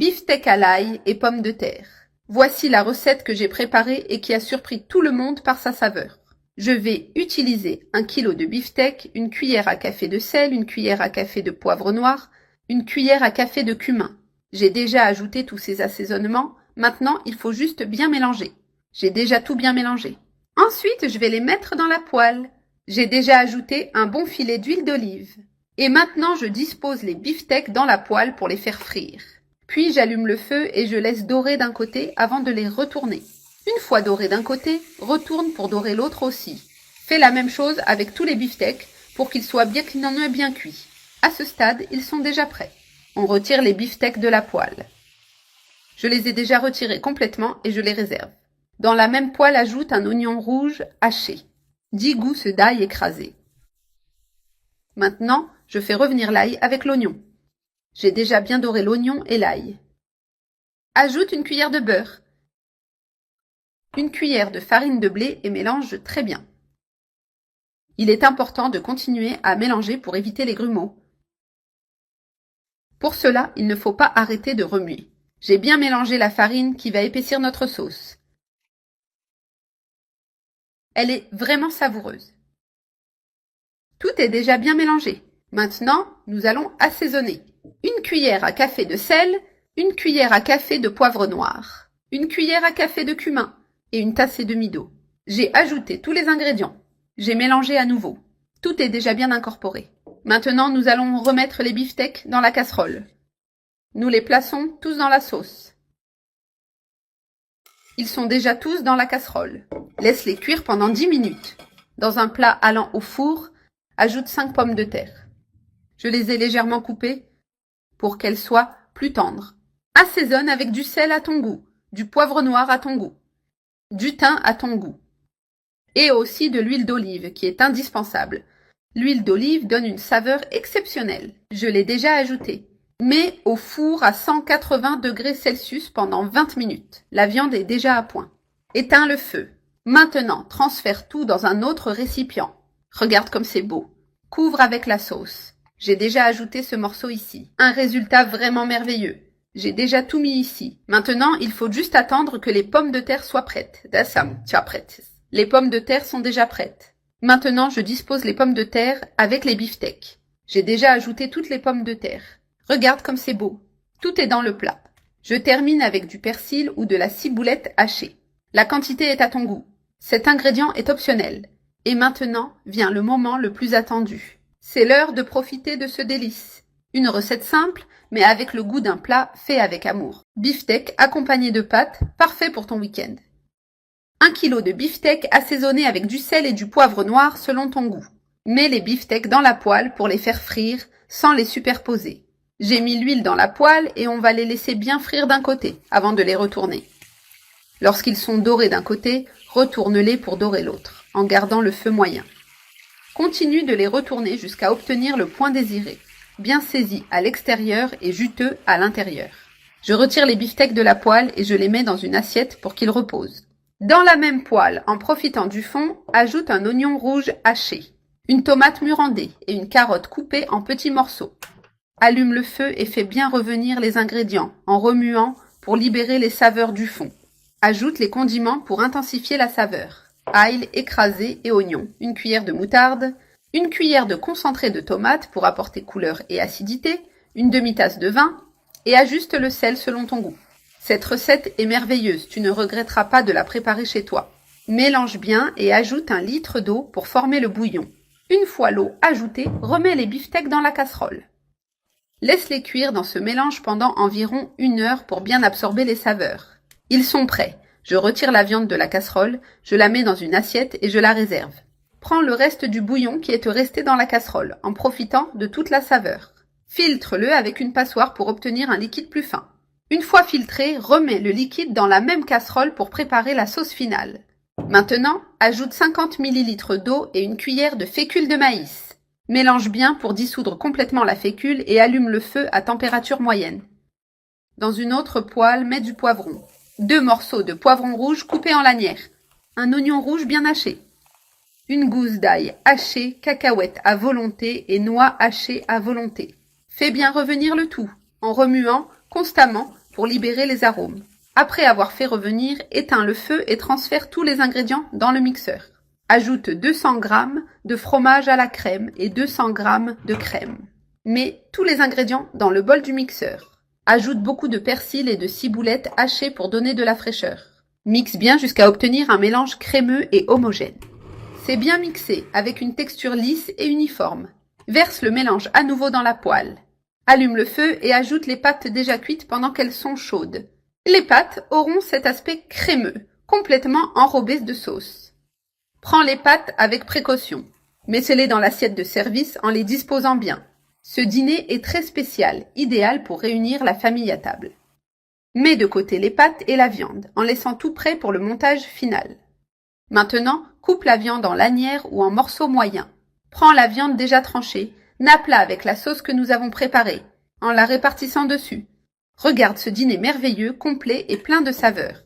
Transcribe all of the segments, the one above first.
Beefsteak à l'ail et pommes de terre. Voici la recette que j'ai préparée et qui a surpris tout le monde par sa saveur. Je vais utiliser 1 kg de beefsteak, une cuillère à café de sel, une cuillère à café de poivre noir, une cuillère à café de cumin. J'ai déjà ajouté tous ces assaisonnements, maintenant il faut juste bien mélanger. J'ai déjà tout bien mélangé. Ensuite, je vais les mettre dans la poêle. J'ai déjà ajouté un bon filet d'huile d'olive. Et maintenant, je dispose les beefsteaks dans la poêle pour les faire frire. Puis j'allume le feu et je laisse dorer d'un côté avant de les retourner. Une fois dorés d'un côté, retourne pour dorer l'autre aussi. Fais la même chose avec tous les beefsteaks pour qu'ils soient bien cuits. À ce stade, ils sont déjà prêts. On retire les beefsteaks de la poêle. Je les ai déjà retirés complètement et je les réserve. Dans la même poêle, ajoute un oignon rouge haché, 10 gousses d'ail écrasées. Maintenant, je fais revenir l'ail avec l'oignon. J'ai déjà bien doré l'oignon et l'ail. Ajoute une cuillère de beurre, une cuillère de farine de blé et mélange très bien. Il est important de continuer à mélanger pour éviter les grumeaux. Pour cela, il ne faut pas arrêter de remuer. J'ai bien mélangé la farine qui va épaissir notre sauce. Elle est vraiment savoureuse. Tout est déjà bien mélangé. Maintenant, nous allons assaisonner. Une cuillère à café de sel, une cuillère à café de poivre noir, une cuillère à café de cumin et une tasse et demie d'eau. J'ai ajouté tous les ingrédients. J'ai mélangé à nouveau. Tout est déjà bien incorporé. Maintenant, nous allons remettre les beefsteaks dans la casserole. Nous les plaçons tous dans la sauce. Ils sont déjà tous dans la casserole. Laisse-les cuire pendant 10 minutes. Dans un plat allant au four, ajoute 5 pommes de terre. Je les ai légèrement coupées pour qu'elles soient plus tendres. Assaisonne avec du sel à ton goût, du poivre noir à ton goût, du thym à ton goût. Et aussi de l'huile d'olive qui est indispensable. L'huile d'olive donne une saveur exceptionnelle. Je l'ai déjà ajoutée. Mets au four à 180 degrés Celsius pendant 20 minutes. La viande est déjà à point. Éteins le feu. Maintenant, transfère tout dans un autre récipient. Regarde comme c'est beau. Couvre avec la sauce. J'ai déjà ajouté ce morceau ici. Un résultat vraiment merveilleux. J'ai déjà tout mis ici. Maintenant, il faut juste attendre que les pommes de terre soient prêtes. Les pommes de terre sont déjà prêtes. Maintenant, je dispose les pommes de terre avec les beefsteaks. J'ai déjà ajouté toutes les pommes de terre. Regarde comme c'est beau. Tout est dans le plat. Je termine avec du persil ou de la ciboulette hachée. La quantité est à ton goût. Cet ingrédient est optionnel. Et maintenant vient le moment le plus attendu. C'est l'heure de profiter de ce délice. Une recette simple, mais avec le goût d'un plat fait avec amour. Beefsteak accompagné de pâtes, parfait pour ton week-end. 1 kg de beefsteak assaisonné avec du sel et du poivre noir selon ton goût. Mets les beefsteaks dans la poêle pour les faire frire sans les superposer. J'ai mis l'huile dans la poêle et on va les laisser bien frire d'un côté avant de les retourner. Lorsqu'ils sont dorés d'un côté, retourne-les pour dorer l'autre, en gardant le feu moyen. Continue de les retourner jusqu'à obtenir le point désiré, bien saisi à l'extérieur et juteux à l'intérieur. Je retire les beefsteaks de la poêle et je les mets dans une assiette pour qu'ils reposent. Dans la même poêle, en profitant du fond, ajoute un oignon rouge haché, une tomate murandée et une carotte coupée en petits morceaux. Allume le feu et fais bien revenir les ingrédients en remuant pour libérer les saveurs du fond. Ajoute les condiments pour intensifier la saveur. Ail écrasé et oignon, une cuillère de moutarde, une cuillère de concentré de tomate pour apporter couleur et acidité, une demi-tasse de vin et ajuste le sel selon ton goût. Cette recette est merveilleuse, tu ne regretteras pas de la préparer chez toi. Mélange bien et ajoute 1 litre d'eau pour former le bouillon. Une fois l'eau ajoutée, remets les beefsteaks dans la casserole. Laisse-les cuire dans ce mélange pendant environ 1 heure pour bien absorber les saveurs. Ils sont prêts. Je retire la viande de la casserole, je la mets dans une assiette et je la réserve. Prends le reste du bouillon qui est resté dans la casserole, en profitant de toute la saveur. Filtre-le avec une passoire pour obtenir un liquide plus fin. Une fois filtré, remets le liquide dans la même casserole pour préparer la sauce finale. Maintenant, ajoute 50 ml d'eau et une cuillère de fécule de maïs. Mélange bien pour dissoudre complètement la fécule et allume le feu à température moyenne. Dans une autre poêle, mets du poivron. 2 morceaux de poivron rouge coupés en lanières. Un oignon rouge bien haché. Une gousse d'ail hachée, cacahuètes à volonté et noix hachées à volonté. Fais bien revenir le tout, en remuant constamment pour libérer les arômes. Après avoir fait revenir, éteins le feu et transfère tous les ingrédients dans le mixeur. Ajoute 200 g de fromage à la crème et 200 g de crème. Mets tous les ingrédients dans le bol du mixeur. Ajoute beaucoup de persil et de ciboulette hachées pour donner de la fraîcheur. Mixe bien jusqu'à obtenir un mélange crémeux et homogène. C'est bien mixé, avec une texture lisse et uniforme. Verse le mélange à nouveau dans la poêle. Allume le feu et ajoute les pâtes déjà cuites pendant qu'elles sont chaudes. Les pâtes auront cet aspect crémeux, complètement enrobées de sauce. Prends les pâtes avec précaution. Mets-les dans l'assiette de service en les disposant bien. Ce dîner est très spécial, idéal pour réunir la famille à table. Mets de côté les pâtes et la viande, en laissant tout prêt pour le montage final. Maintenant, coupe la viande en lanières ou en morceaux moyens. Prends la viande déjà tranchée, nappe-la avec la sauce que nous avons préparée, en la répartissant dessus. Regarde ce dîner merveilleux, complet et plein de saveurs.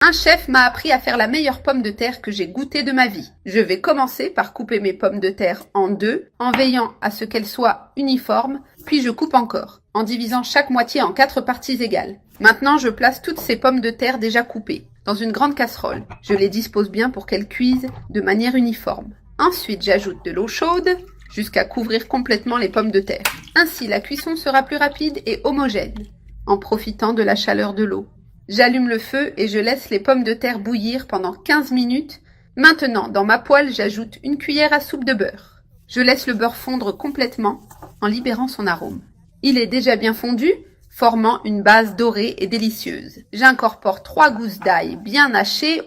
Un chef m'a appris à faire la meilleure pomme de terre que j'ai goûtée de ma vie. Je vais commencer par couper mes pommes de terre en deux, en veillant à ce qu'elles soient uniformes, puis je coupe encore, en divisant chaque moitié en 4 parties égales. Maintenant, je place toutes ces pommes de terre déjà coupées dans une grande casserole. Je les dispose bien pour qu'elles cuisent de manière uniforme. Ensuite, j'ajoute de l'eau chaude jusqu'à couvrir complètement les pommes de terre. Ainsi, la cuisson sera plus rapide et homogène, en profitant de la chaleur de l'eau. J'allume le feu et je laisse les pommes de terre bouillir pendant 15 minutes. Maintenant, dans ma poêle, j'ajoute une cuillère à soupe de beurre. Je laisse le beurre fondre complètement en libérant son arôme. Il est déjà bien fondu, formant une base dorée et délicieuse. J'incorpore 3 gousses d'ail bien hachées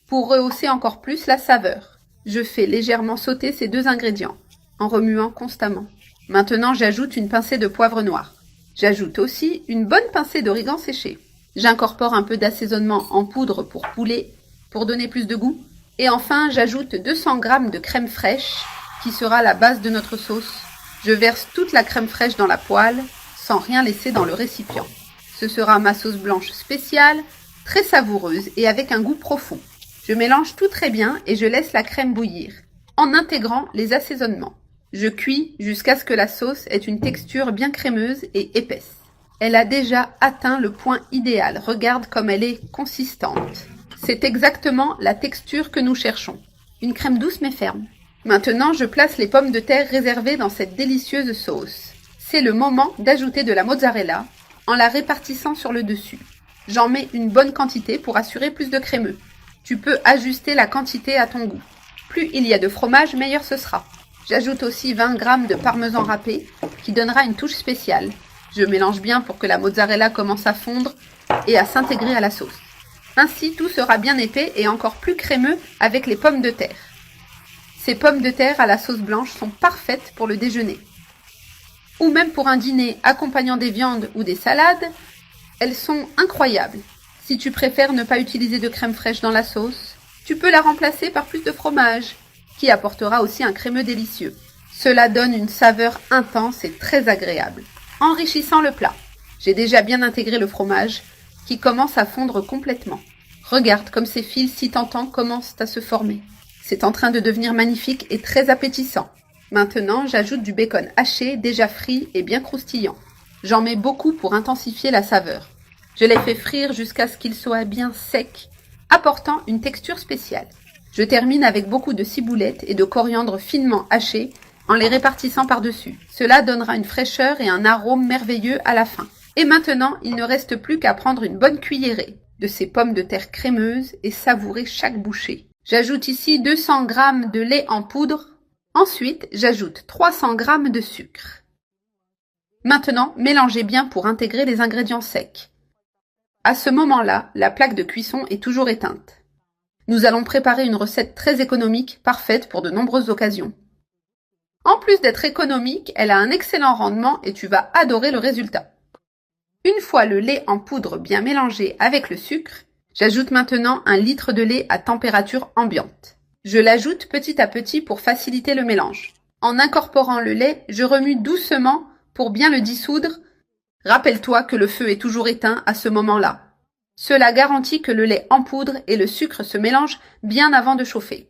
pour rehausser encore plus la saveur. Je fais légèrement sauter ces 2 ingrédients, en remuant constamment. Maintenant, j'ajoute une pincée de poivre noir. J'ajoute aussi une bonne pincée d'origan séché. J'incorpore un peu d'assaisonnement en poudre pour poulet, pour donner plus de goût. Et enfin, j'ajoute 200 g de crème fraîche, qui sera la base de notre sauce. Je verse toute la crème fraîche dans la poêle, sans rien laisser dans le récipient. Ce sera ma sauce blanche spéciale, très savoureuse et avec un goût profond. Je mélange tout très bien et je laisse la crème bouillir, en intégrant les assaisonnements. Je cuis jusqu'à ce que la sauce ait une texture bien crémeuse et épaisse. Elle a déjà atteint le point idéal. Regarde comme elle est consistante. C'est exactement la texture que nous cherchons. Une crème douce mais ferme. Maintenant, je place les pommes de terre réservées dans cette délicieuse sauce. C'est le moment d'ajouter de la mozzarella en la répartissant sur le dessus. J'en mets une bonne quantité pour assurer plus de crémeux. Tu peux ajuster la quantité à ton goût. Plus il y a de fromage, meilleur ce sera. J'ajoute aussi 20 g de parmesan râpé qui donnera une touche spéciale. Je mélange bien pour que la mozzarella commence à fondre et à s'intégrer à la sauce. Ainsi, tout sera bien épais et encore plus crémeux avec les pommes de terre. Ces pommes de terre à la sauce blanche sont parfaites pour le déjeuner. Ou même pour un dîner accompagnant des viandes ou des salades, elles sont incroyables. Si tu préfères ne pas utiliser de crème fraîche dans la sauce, tu peux la remplacer par plus de fromage, qui apportera aussi un crémeux délicieux. Cela donne une saveur intense et très agréable. Enrichissant le plat. J'ai déjà bien intégré le fromage, qui commence à fondre complètement. Regarde comme ces fils si tentants commencent à se former. C'est en train de devenir magnifique et très appétissant. Maintenant, j'ajoute du bacon haché, déjà frit et bien croustillant. J'en mets beaucoup pour intensifier la saveur. Je les fais frire jusqu'à ce qu'ils soient bien secs, apportant une texture spéciale. Je termine avec beaucoup de ciboulette et de coriandre finement haché en les répartissant par-dessus. Cela donnera une fraîcheur et un arôme merveilleux à la fin. Et maintenant, il ne reste plus qu'à prendre une bonne cuillerée de ces pommes de terre crémeuses et savourer chaque bouchée. J'ajoute ici 200 g de lait en poudre. Ensuite, j'ajoute 300 g de sucre. Maintenant, mélangez bien pour intégrer les ingrédients secs. À ce moment-là, la plaque de cuisson est toujours éteinte. Nous allons préparer une recette très économique, parfaite pour de nombreuses occasions. En plus d'être économique, elle a un excellent rendement et tu vas adorer le résultat. Une fois le lait en poudre bien mélangé avec le sucre, j'ajoute maintenant 1 litre de lait à température ambiante. Je l'ajoute petit à petit pour faciliter le mélange. En incorporant le lait, je remue doucement pour bien le dissoudre. Rappelle-toi que le feu est toujours éteint à ce moment-là. Cela garantit que le lait en poudre et le sucre se mélangent bien avant de chauffer.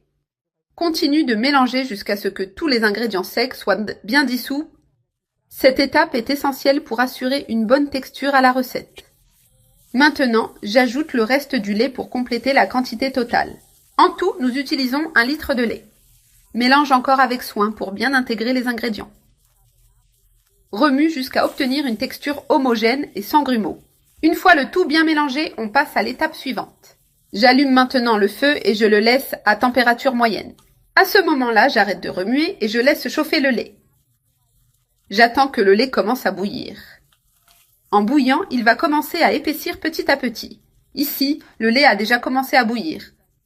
Continue de mélanger jusqu'à ce que tous les ingrédients secs soient bien dissous Cette étape est essentielle pour assurer une bonne texture à la recette. Maintenant, j'ajoute le reste du lait pour compléter la quantité totale. En tout, nous utilisons 1 litre de lait. Mélange encore avec soin pour bien intégrer les ingrédients. Remue jusqu'à obtenir une texture homogène et sans grumeaux. Une fois le tout bien mélangé, on passe à l'étape suivante. J'allume maintenant le feu et je le laisse à température moyenne. À ce moment-là, j'arrête de remuer et je laisse chauffer le lait. J'attends que le lait commence à bouillir. En bouillant, il va commencer à épaissir petit à petit. Ici, le lait a déjà commencé à bouillir.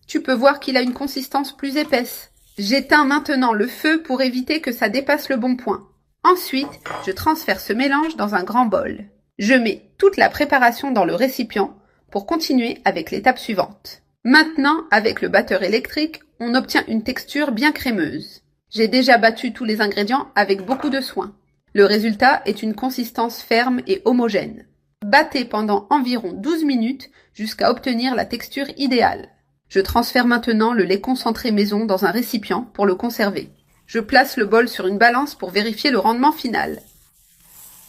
Tu peux voir qu'il a une consistance plus épaisse. J'éteins maintenant le feu pour éviter que ça dépasse le bon point. Ensuite, je transfère ce mélange dans un grand bol. Je mets toute la préparation dans le récipient pour continuer avec l'étape suivante. Maintenant, avec le batteur électrique, on obtient une texture bien crémeuse. J'ai déjà battu tous les ingrédients avec beaucoup de soin. Le résultat est une consistance ferme et homogène. Battez pendant environ 12 minutes jusqu'à obtenir la texture idéale. Je transfère maintenant le lait concentré maison dans un récipient pour le conserver. Je place le bol sur une balance pour vérifier le rendement final.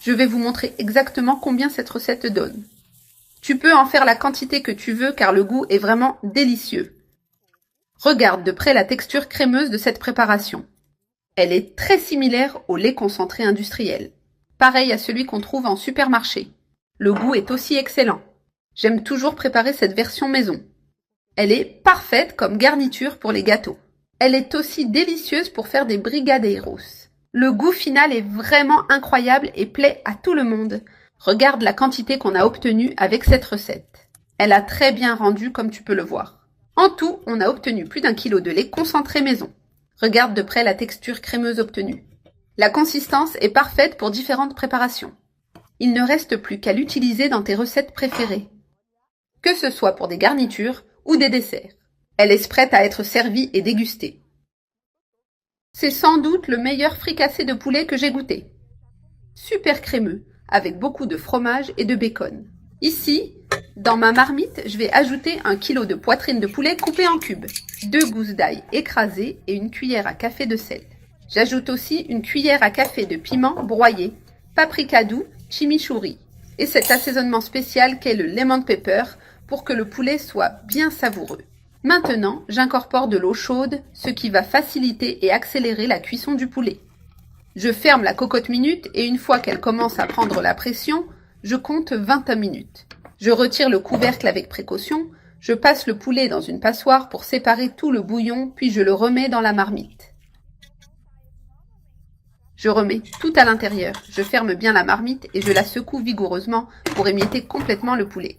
Je vais vous montrer exactement combien cette recette donne. Tu peux en faire la quantité que tu veux car le goût est vraiment délicieux. Regarde de près la texture crémeuse de cette préparation. Elle est très similaire au lait concentré industriel, pareil à celui qu'on trouve en supermarché. Le goût est aussi excellent. J'aime toujours préparer cette version maison. Elle est parfaite comme garniture pour les gâteaux. Elle est aussi délicieuse pour faire des brigadeiros. Le goût final est vraiment incroyable et plaît à tout le monde. Regarde la quantité qu'on a obtenue avec cette recette. Elle a très bien rendu comme tu peux le voir. En tout, on a obtenu plus d'1 kilo de lait concentré maison. Regarde de près la texture crémeuse obtenue. La consistance est parfaite pour différentes préparations. Il ne reste plus qu'à l'utiliser dans tes recettes préférées. Que ce soit pour des garnitures ou des desserts. Elle est prête à être servie et dégustée. C'est sans doute le meilleur fricassé de poulet que j'ai goûté. Super crémeux, avec beaucoup de fromage et de bacon. Ici, dans ma marmite, je vais ajouter 1 kilo de poitrine de poulet coupée en cubes, 2 gousses d'ail écrasées et une cuillère à café de sel. J'ajoute aussi une cuillère à café de piment broyé, paprika doux, chimichurri, et cet assaisonnement spécial qu'est le lemon pepper pour que le poulet soit bien savoureux. Maintenant, j'incorpore de l'eau chaude, ce qui va faciliter et accélérer la cuisson du poulet. Je ferme la cocotte minute et une fois qu'elle commence à prendre la pression, je compte 20 minutes. Je retire le couvercle avec précaution, je passe le poulet dans une passoire pour séparer tout le bouillon, puis je le remets dans la marmite. Je remets tout à l'intérieur, je ferme bien la marmite et je la secoue vigoureusement pour émietter complètement le poulet.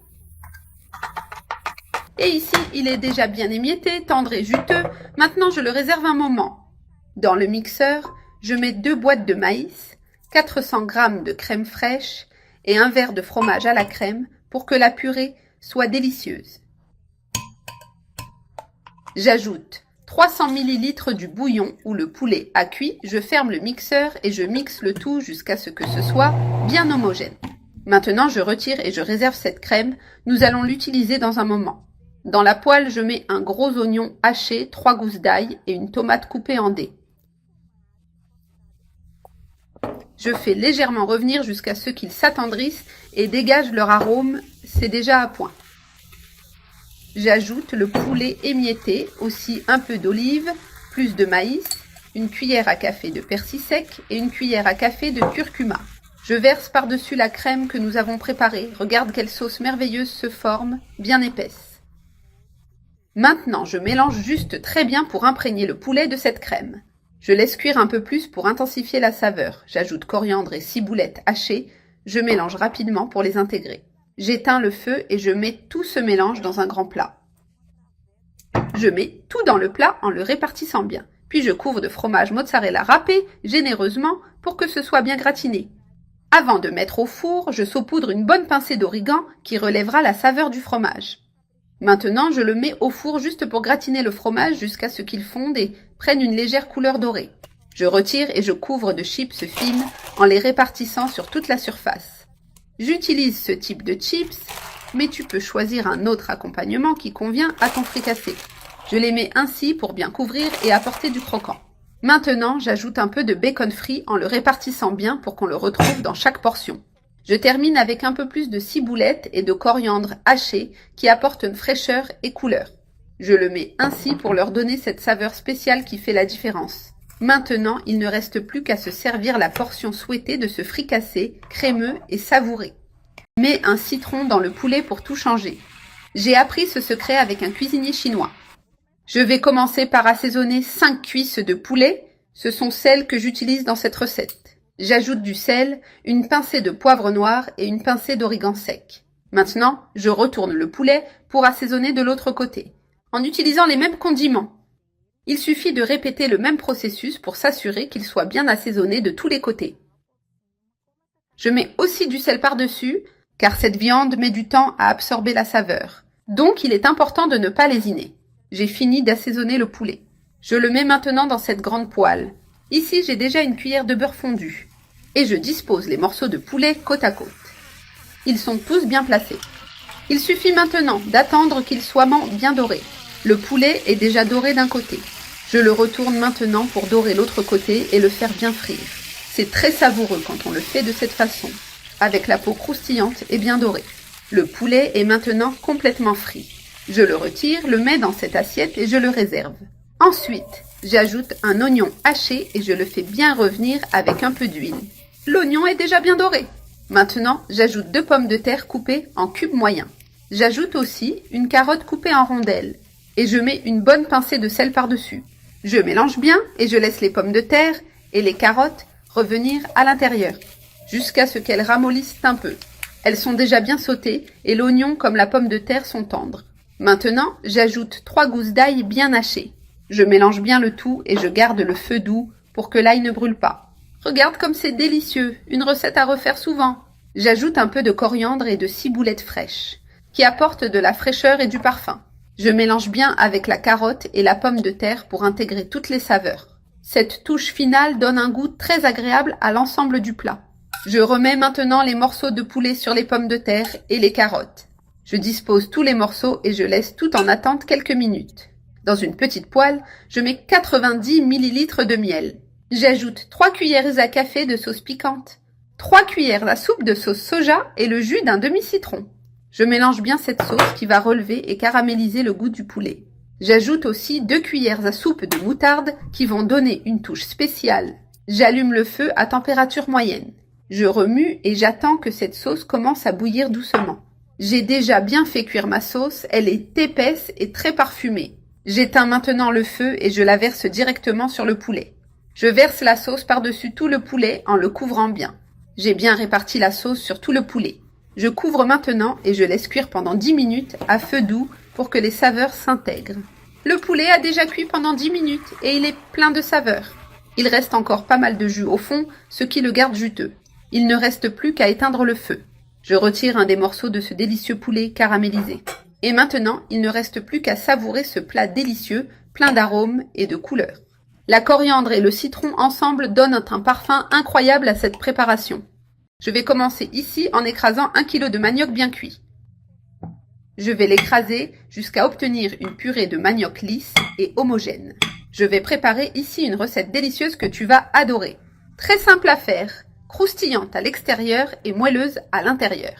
Et ici, il est déjà bien émietté, tendre et juteux. Maintenant, je le réserve un moment. Dans le mixeur, je mets 2 boîtes de maïs, 400 g de crème fraîche et un verre de fromage à la crème pour que la purée soit délicieuse. J'ajoute 300 ml du bouillon où le poulet a cuit, je ferme le mixeur et je mixe le tout jusqu'à ce que ce soit bien homogène. Maintenant, je retire et je réserve cette crème, nous allons l'utiliser dans un moment. Dans la poêle, je mets un gros oignon haché, 3 gousses d'ail et une tomate coupée en dés. Je fais légèrement revenir jusqu'à ce qu'ils s'attendrissent et dégagent leur arôme, c'est déjà à point. J'ajoute le poulet émietté, aussi un peu d'olive, plus de maïs, une cuillère à café de persil sec et une cuillère à café de curcuma. Je verse par-dessus la crème que nous avons préparée. Regarde quelle sauce merveilleuse se forme, bien épaisse. Maintenant, je mélange juste très bien pour imprégner le poulet de cette crème. Je laisse cuire un peu plus pour intensifier la saveur. J'ajoute coriandre et ciboulettes hachées. Je mélange rapidement pour les intégrer. J'éteins le feu et je mets tout ce mélange dans un grand plat. Je mets tout dans le plat en le répartissant bien. Puis je couvre de fromage mozzarella râpé généreusement pour que ce soit bien gratiné. Avant de mettre au four, je saupoudre une bonne pincée d'origan qui relèvera la saveur du fromage. Maintenant, je le mets au four juste pour gratiner le fromage jusqu'à ce qu'il fonde et prenne une légère couleur dorée. Je retire et je couvre de chips fines en les répartissant sur toute la surface. J'utilise ce type de chips, mais tu peux choisir un autre accompagnement qui convient à ton fricassé. Je les mets ainsi pour bien couvrir et apporter du croquant. Maintenant, j'ajoute un peu de bacon frit en le répartissant bien pour qu'on le retrouve dans chaque portion. Je termine avec un peu plus de ciboulette et de coriandre haché qui apportent une fraîcheur et couleur. Je le mets ainsi pour leur donner cette saveur spéciale qui fait la différence. Maintenant, il ne reste plus qu'à se servir la portion souhaitée de ce fricassé, crémeux et savouré. Mets un citron dans le poulet pour tout changer. J'ai appris ce secret avec un cuisinier chinois. Je vais commencer par assaisonner 5 cuisses de poulet. Ce sont celles que j'utilise dans cette recette. J'ajoute du sel, une pincée de poivre noir et une pincée d'origan sec. Maintenant, je retourne le poulet pour assaisonner de l'autre côté, en utilisant les mêmes condiments. Il suffit de répéter le même processus pour s'assurer qu'il soit bien assaisonné de tous les côtés. Je mets aussi du sel par-dessus, car cette viande met du temps à absorber la saveur. Donc, il est important de ne pas lésiner. J'ai fini d'assaisonner le poulet. Je le mets maintenant dans cette grande poêle. Ici, j'ai déjà une cuillère de beurre fondu. Et je dispose les morceaux de poulet côte à côte. Ils sont tous bien placés. Il suffit maintenant d'attendre qu'ils soient bien dorés. Le poulet est déjà doré d'un côté. Je le retourne maintenant pour dorer l'autre côté et le faire bien frire. C'est très savoureux quand on le fait de cette façon, avec la peau croustillante et bien dorée. Le poulet est maintenant complètement frit. Je le retire, le mets dans cette assiette et je le réserve. Ensuite, j'ajoute un oignon haché et je le fais bien revenir avec un peu d'huile. L'oignon est déjà bien doré. Maintenant, j'ajoute 2 pommes de terre coupées en cubes moyens. J'ajoute aussi une carotte coupée en rondelles et je mets une bonne pincée de sel par-dessus. Je mélange bien et je laisse les pommes de terre et les carottes revenir à l'intérieur jusqu'à ce qu'elles ramollissent un peu. Elles sont déjà bien sautées et l'oignon comme la pomme de terre sont tendres. Maintenant, j'ajoute 3 gousses d'ail bien hachées. Je mélange bien le tout et je garde le feu doux pour que l'ail ne brûle pas. Regarde comme c'est délicieux, une recette à refaire souvent. J'ajoute un peu de coriandre et de ciboulette fraîche, qui apportent de la fraîcheur et du parfum. Je mélange bien avec la carotte et la pomme de terre pour intégrer toutes les saveurs. Cette touche finale donne un goût très agréable à l'ensemble du plat. Je remets maintenant les morceaux de poulet sur les pommes de terre et les carottes. Je dispose tous les morceaux et je laisse tout en attente quelques minutes. Dans une petite poêle, je mets 90 ml de miel. J'ajoute 3 cuillères à café de sauce piquante, 3 cuillères à soupe de sauce soja et le jus d'un demi-citron. Je mélange bien cette sauce qui va relever et caraméliser le goût du poulet. J'ajoute aussi 2 cuillères à soupe de moutarde qui vont donner une touche spéciale. J'allume le feu à température moyenne. Je remue et j'attends que cette sauce commence à bouillir doucement. J'ai déjà bien fait cuire ma sauce, elle est épaisse et très parfumée. J'éteins maintenant le feu et je la verse directement sur le poulet. Je verse la sauce par-dessus tout le poulet en le couvrant bien. J'ai bien réparti la sauce sur tout le poulet. Je couvre maintenant et je laisse cuire pendant 10 minutes à feu doux pour que les saveurs s'intègrent. Le poulet a déjà cuit pendant 10 minutes et il est plein de saveurs. Il reste encore pas mal de jus au fond, ce qui le garde juteux. Il ne reste plus qu'à éteindre le feu. Je retire un des morceaux de ce délicieux poulet caramélisé. Et maintenant, il ne reste plus qu'à savourer ce plat délicieux, plein d'arômes et de couleurs. La coriandre et le citron ensemble donnent un parfum incroyable à cette préparation. Je vais commencer ici en écrasant 1 kg de manioc bien cuit. Je vais l'écraser jusqu'à obtenir une purée de manioc lisse et homogène. Je vais préparer ici une recette délicieuse que tu vas adorer. Très simple à faire, croustillante à l'extérieur et moelleuse à l'intérieur.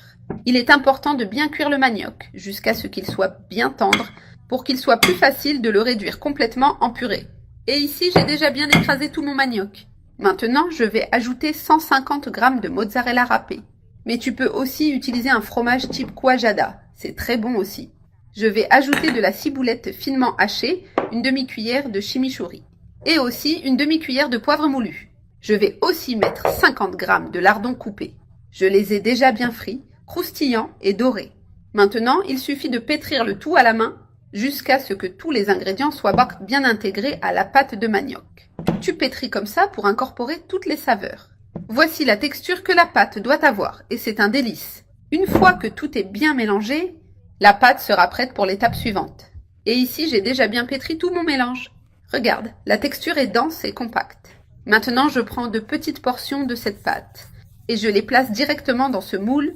Il est important de bien cuire le manioc jusqu'à ce qu'il soit bien tendre pour qu'il soit plus facile de le réduire complètement en purée. Et ici, j'ai déjà bien écrasé tout mon manioc. Maintenant, je vais ajouter 150 g de mozzarella râpé. Mais tu peux aussi utiliser un fromage type Cuajada. C'est très bon aussi. Je vais ajouter de la ciboulette finement hachée, une demi-cuillère de chimichurri. Et aussi une demi-cuillère de poivre moulu. Je vais aussi mettre 50 g de lardons coupés. Je les ai déjà bien frits, croustillants et dorés. Maintenant, il suffit de pétrir le tout à la main jusqu'à ce que tous les ingrédients soient bien intégrés à la pâte de manioc. Tu pétris comme ça pour incorporer toutes les saveurs. Voici la texture que la pâte doit avoir et c'est un délice. Une fois que tout est bien mélangé, la pâte sera prête pour l'étape suivante. Et ici, j'ai déjà bien pétri tout mon mélange. Regarde, la texture est dense et compacte. Maintenant, je prends de petites portions de cette pâte et je les place directement dans ce moule.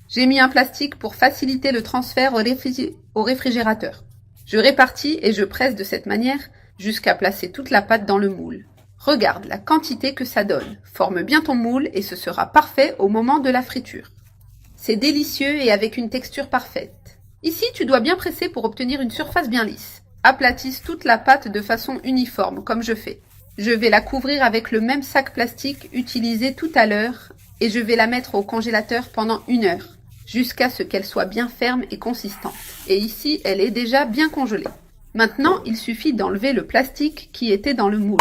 J'ai mis un plastique pour faciliter le transfert au réfrigérateur. Je répartis et je presse de cette manière jusqu'à placer toute la pâte dans le moule. Regarde la quantité que ça donne. Forme bien ton moule et ce sera parfait au moment de la friture. C'est délicieux et avec une texture parfaite. Ici, tu dois bien presser pour obtenir une surface bien lisse. Aplatisse toute la pâte de façon uniforme, comme je fais. Je vais la couvrir avec le même sac plastique utilisé tout à l'heure et je vais la mettre au congélateur pendant 1 heure, jusqu'à ce qu'elle soit bien ferme et consistante. Et ici, elle est déjà bien congelée. Maintenant, il suffit d'enlever le plastique qui était dans le moule.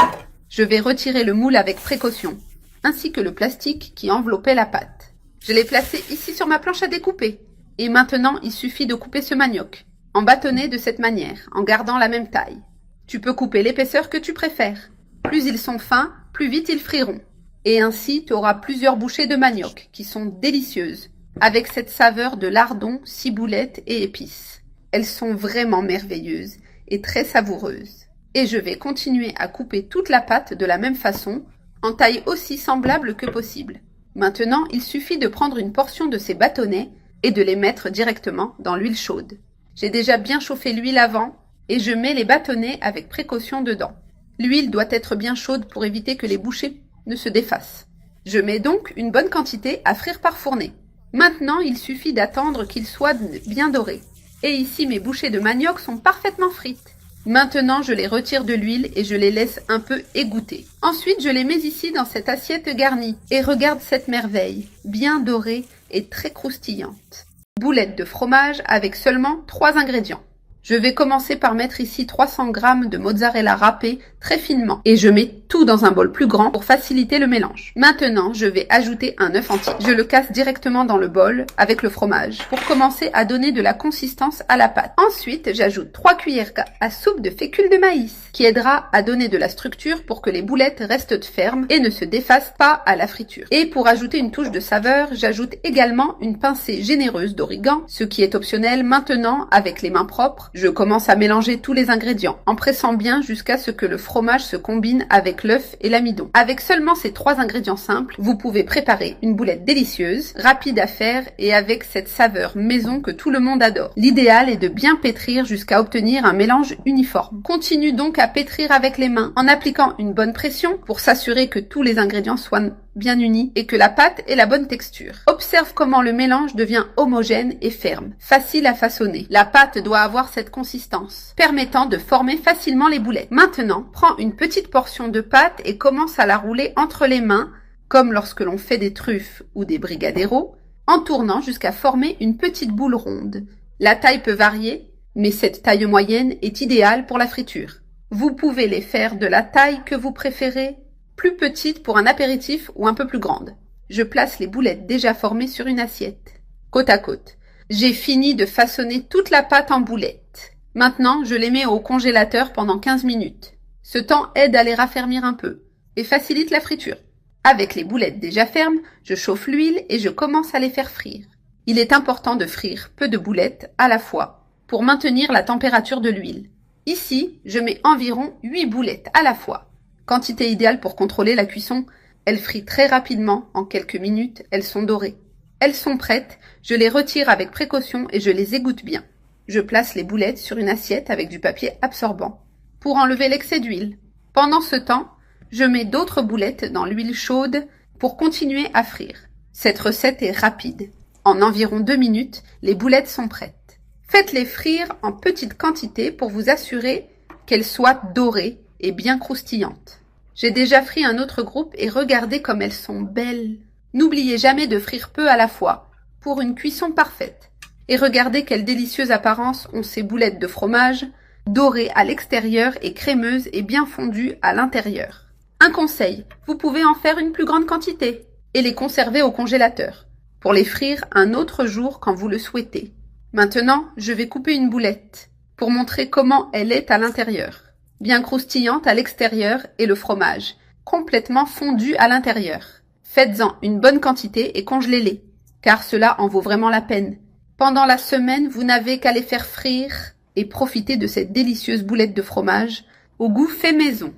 Je vais retirer le moule avec précaution, ainsi que le plastique qui enveloppait la pâte. Je l'ai placé ici sur ma planche à découper. Et maintenant, il suffit de couper ce manioc, en bâtonnets de cette manière, en gardant la même taille. Tu peux couper l'épaisseur que tu préfères. Plus ils sont fins, plus vite ils friront. Et ainsi, tu auras plusieurs bouchées de manioc, qui sont délicieuses, avec cette saveur de lardons, ciboulette et épices. Elles sont vraiment merveilleuses et très savoureuses. Et je vais continuer à couper toute la pâte de la même façon, en taille aussi semblable que possible. Maintenant, il suffit de prendre une portion de ces bâtonnets et de les mettre directement dans l'huile chaude. J'ai déjà bien chauffé l'huile avant et je mets les bâtonnets avec précaution dedans. L'huile doit être bien chaude pour éviter que les bouchées ne se défassent. Je mets donc une bonne quantité à frire par fournée. Maintenant, il suffit d'attendre qu'ils soient bien dorés. Et ici, mes bouchées de manioc sont parfaitement frites. Maintenant, je les retire de l'huile et je les laisse un peu égoutter. Ensuite, je les mets ici dans cette assiette garnie. Et regarde cette merveille, bien dorée et très croustillante. Boulettes de fromage avec seulement 3 ingrédients. Je vais commencer par mettre ici 300 g de mozzarella râpé très finement et je mets tout dans un bol plus grand pour faciliter le mélange. Maintenant, je vais ajouter un œuf entier. Je le casse directement dans le bol avec le fromage pour commencer à donner de la consistance à la pâte. Ensuite, j'ajoute 3 cuillères à soupe de fécule de maïs qui aidera à donner de la structure pour que les boulettes restent fermes et ne se défassent pas à la friture. Et pour ajouter une touche de saveur, j'ajoute également une pincée généreuse d'origan, ce qui est optionnel. Maintenant, avec les mains propres, je commence à mélanger tous les ingrédients en pressant bien jusqu'à ce que le fromage se combine avec l'œuf et l'amidon. Avec seulement ces 3 ingrédients simples, vous pouvez préparer une boulette délicieuse, rapide à faire et avec cette saveur maison que tout le monde adore. L'idéal est de bien pétrir jusqu'à obtenir un mélange uniforme. Continue donc à pétrir avec les mains en appliquant une bonne pression pour s'assurer que tous les ingrédients soient bien unis et que la pâte ait la bonne texture. Observe comment le mélange devient homogène et ferme, facile à façonner. La pâte doit avoir cette consistance, permettant de former facilement les boulettes. Maintenant, prends une petite portion de pâte et commence à la rouler entre les mains, comme lorsque l'on fait des truffes ou des brigadeiros, en tournant jusqu'à former une petite boule ronde. La taille peut varier, mais cette taille moyenne est idéale pour la friture. Vous pouvez les faire de la taille que vous préférez, plus petite pour un apéritif ou un peu plus grande. Je place les boulettes déjà formées sur une assiette, côte à côte. J'ai fini de façonner toute la pâte en boulettes. Maintenant, je les mets au congélateur pendant 15 minutes. Ce temps aide à les raffermir un peu et facilite la friture. Avec les boulettes déjà fermes, je chauffe l'huile et je commence à les faire frire. Il est important de frire peu de boulettes à la fois pour maintenir la température de l'huile. Ici, je mets environ 8 boulettes à la fois. Quantité idéale pour contrôler la cuisson. Elles frient très rapidement, en quelques minutes, elles sont dorées. Elles sont prêtes, je les retire avec précaution et je les égoutte bien. Je place les boulettes sur une assiette avec du papier absorbant pour enlever l'excès d'huile. Pendant ce temps, je mets d'autres boulettes dans l'huile chaude pour continuer à frire. Cette recette est rapide. En environ 2 minutes, les boulettes sont prêtes. Faites-les frire en petite quantité pour vous assurer qu'elles soient dorées et bien croustillantes. J'ai déjà frit un autre groupe et regardez comme elles sont belles. N'oubliez jamais de frire peu à la fois pour une cuisson parfaite. Et regardez quelle délicieuse apparence ont ces boulettes de fromage, dorées à l'extérieur et crémeuses et bien fondues à l'intérieur. Un conseil, vous pouvez en faire une plus grande quantité et les conserver au congélateur pour les frire un autre jour quand vous le souhaitez. Maintenant, je vais couper une boulette pour montrer comment elle est à l'intérieur. Bien croustillante à l'extérieur et le fromage, complètement fondu à l'intérieur. Faites-en une bonne quantité et congelez-les, car cela en vaut vraiment la peine. Pendant la semaine, vous n'avez qu'à les faire frire et profiter de cette délicieuse boulette de fromage au goût fait maison.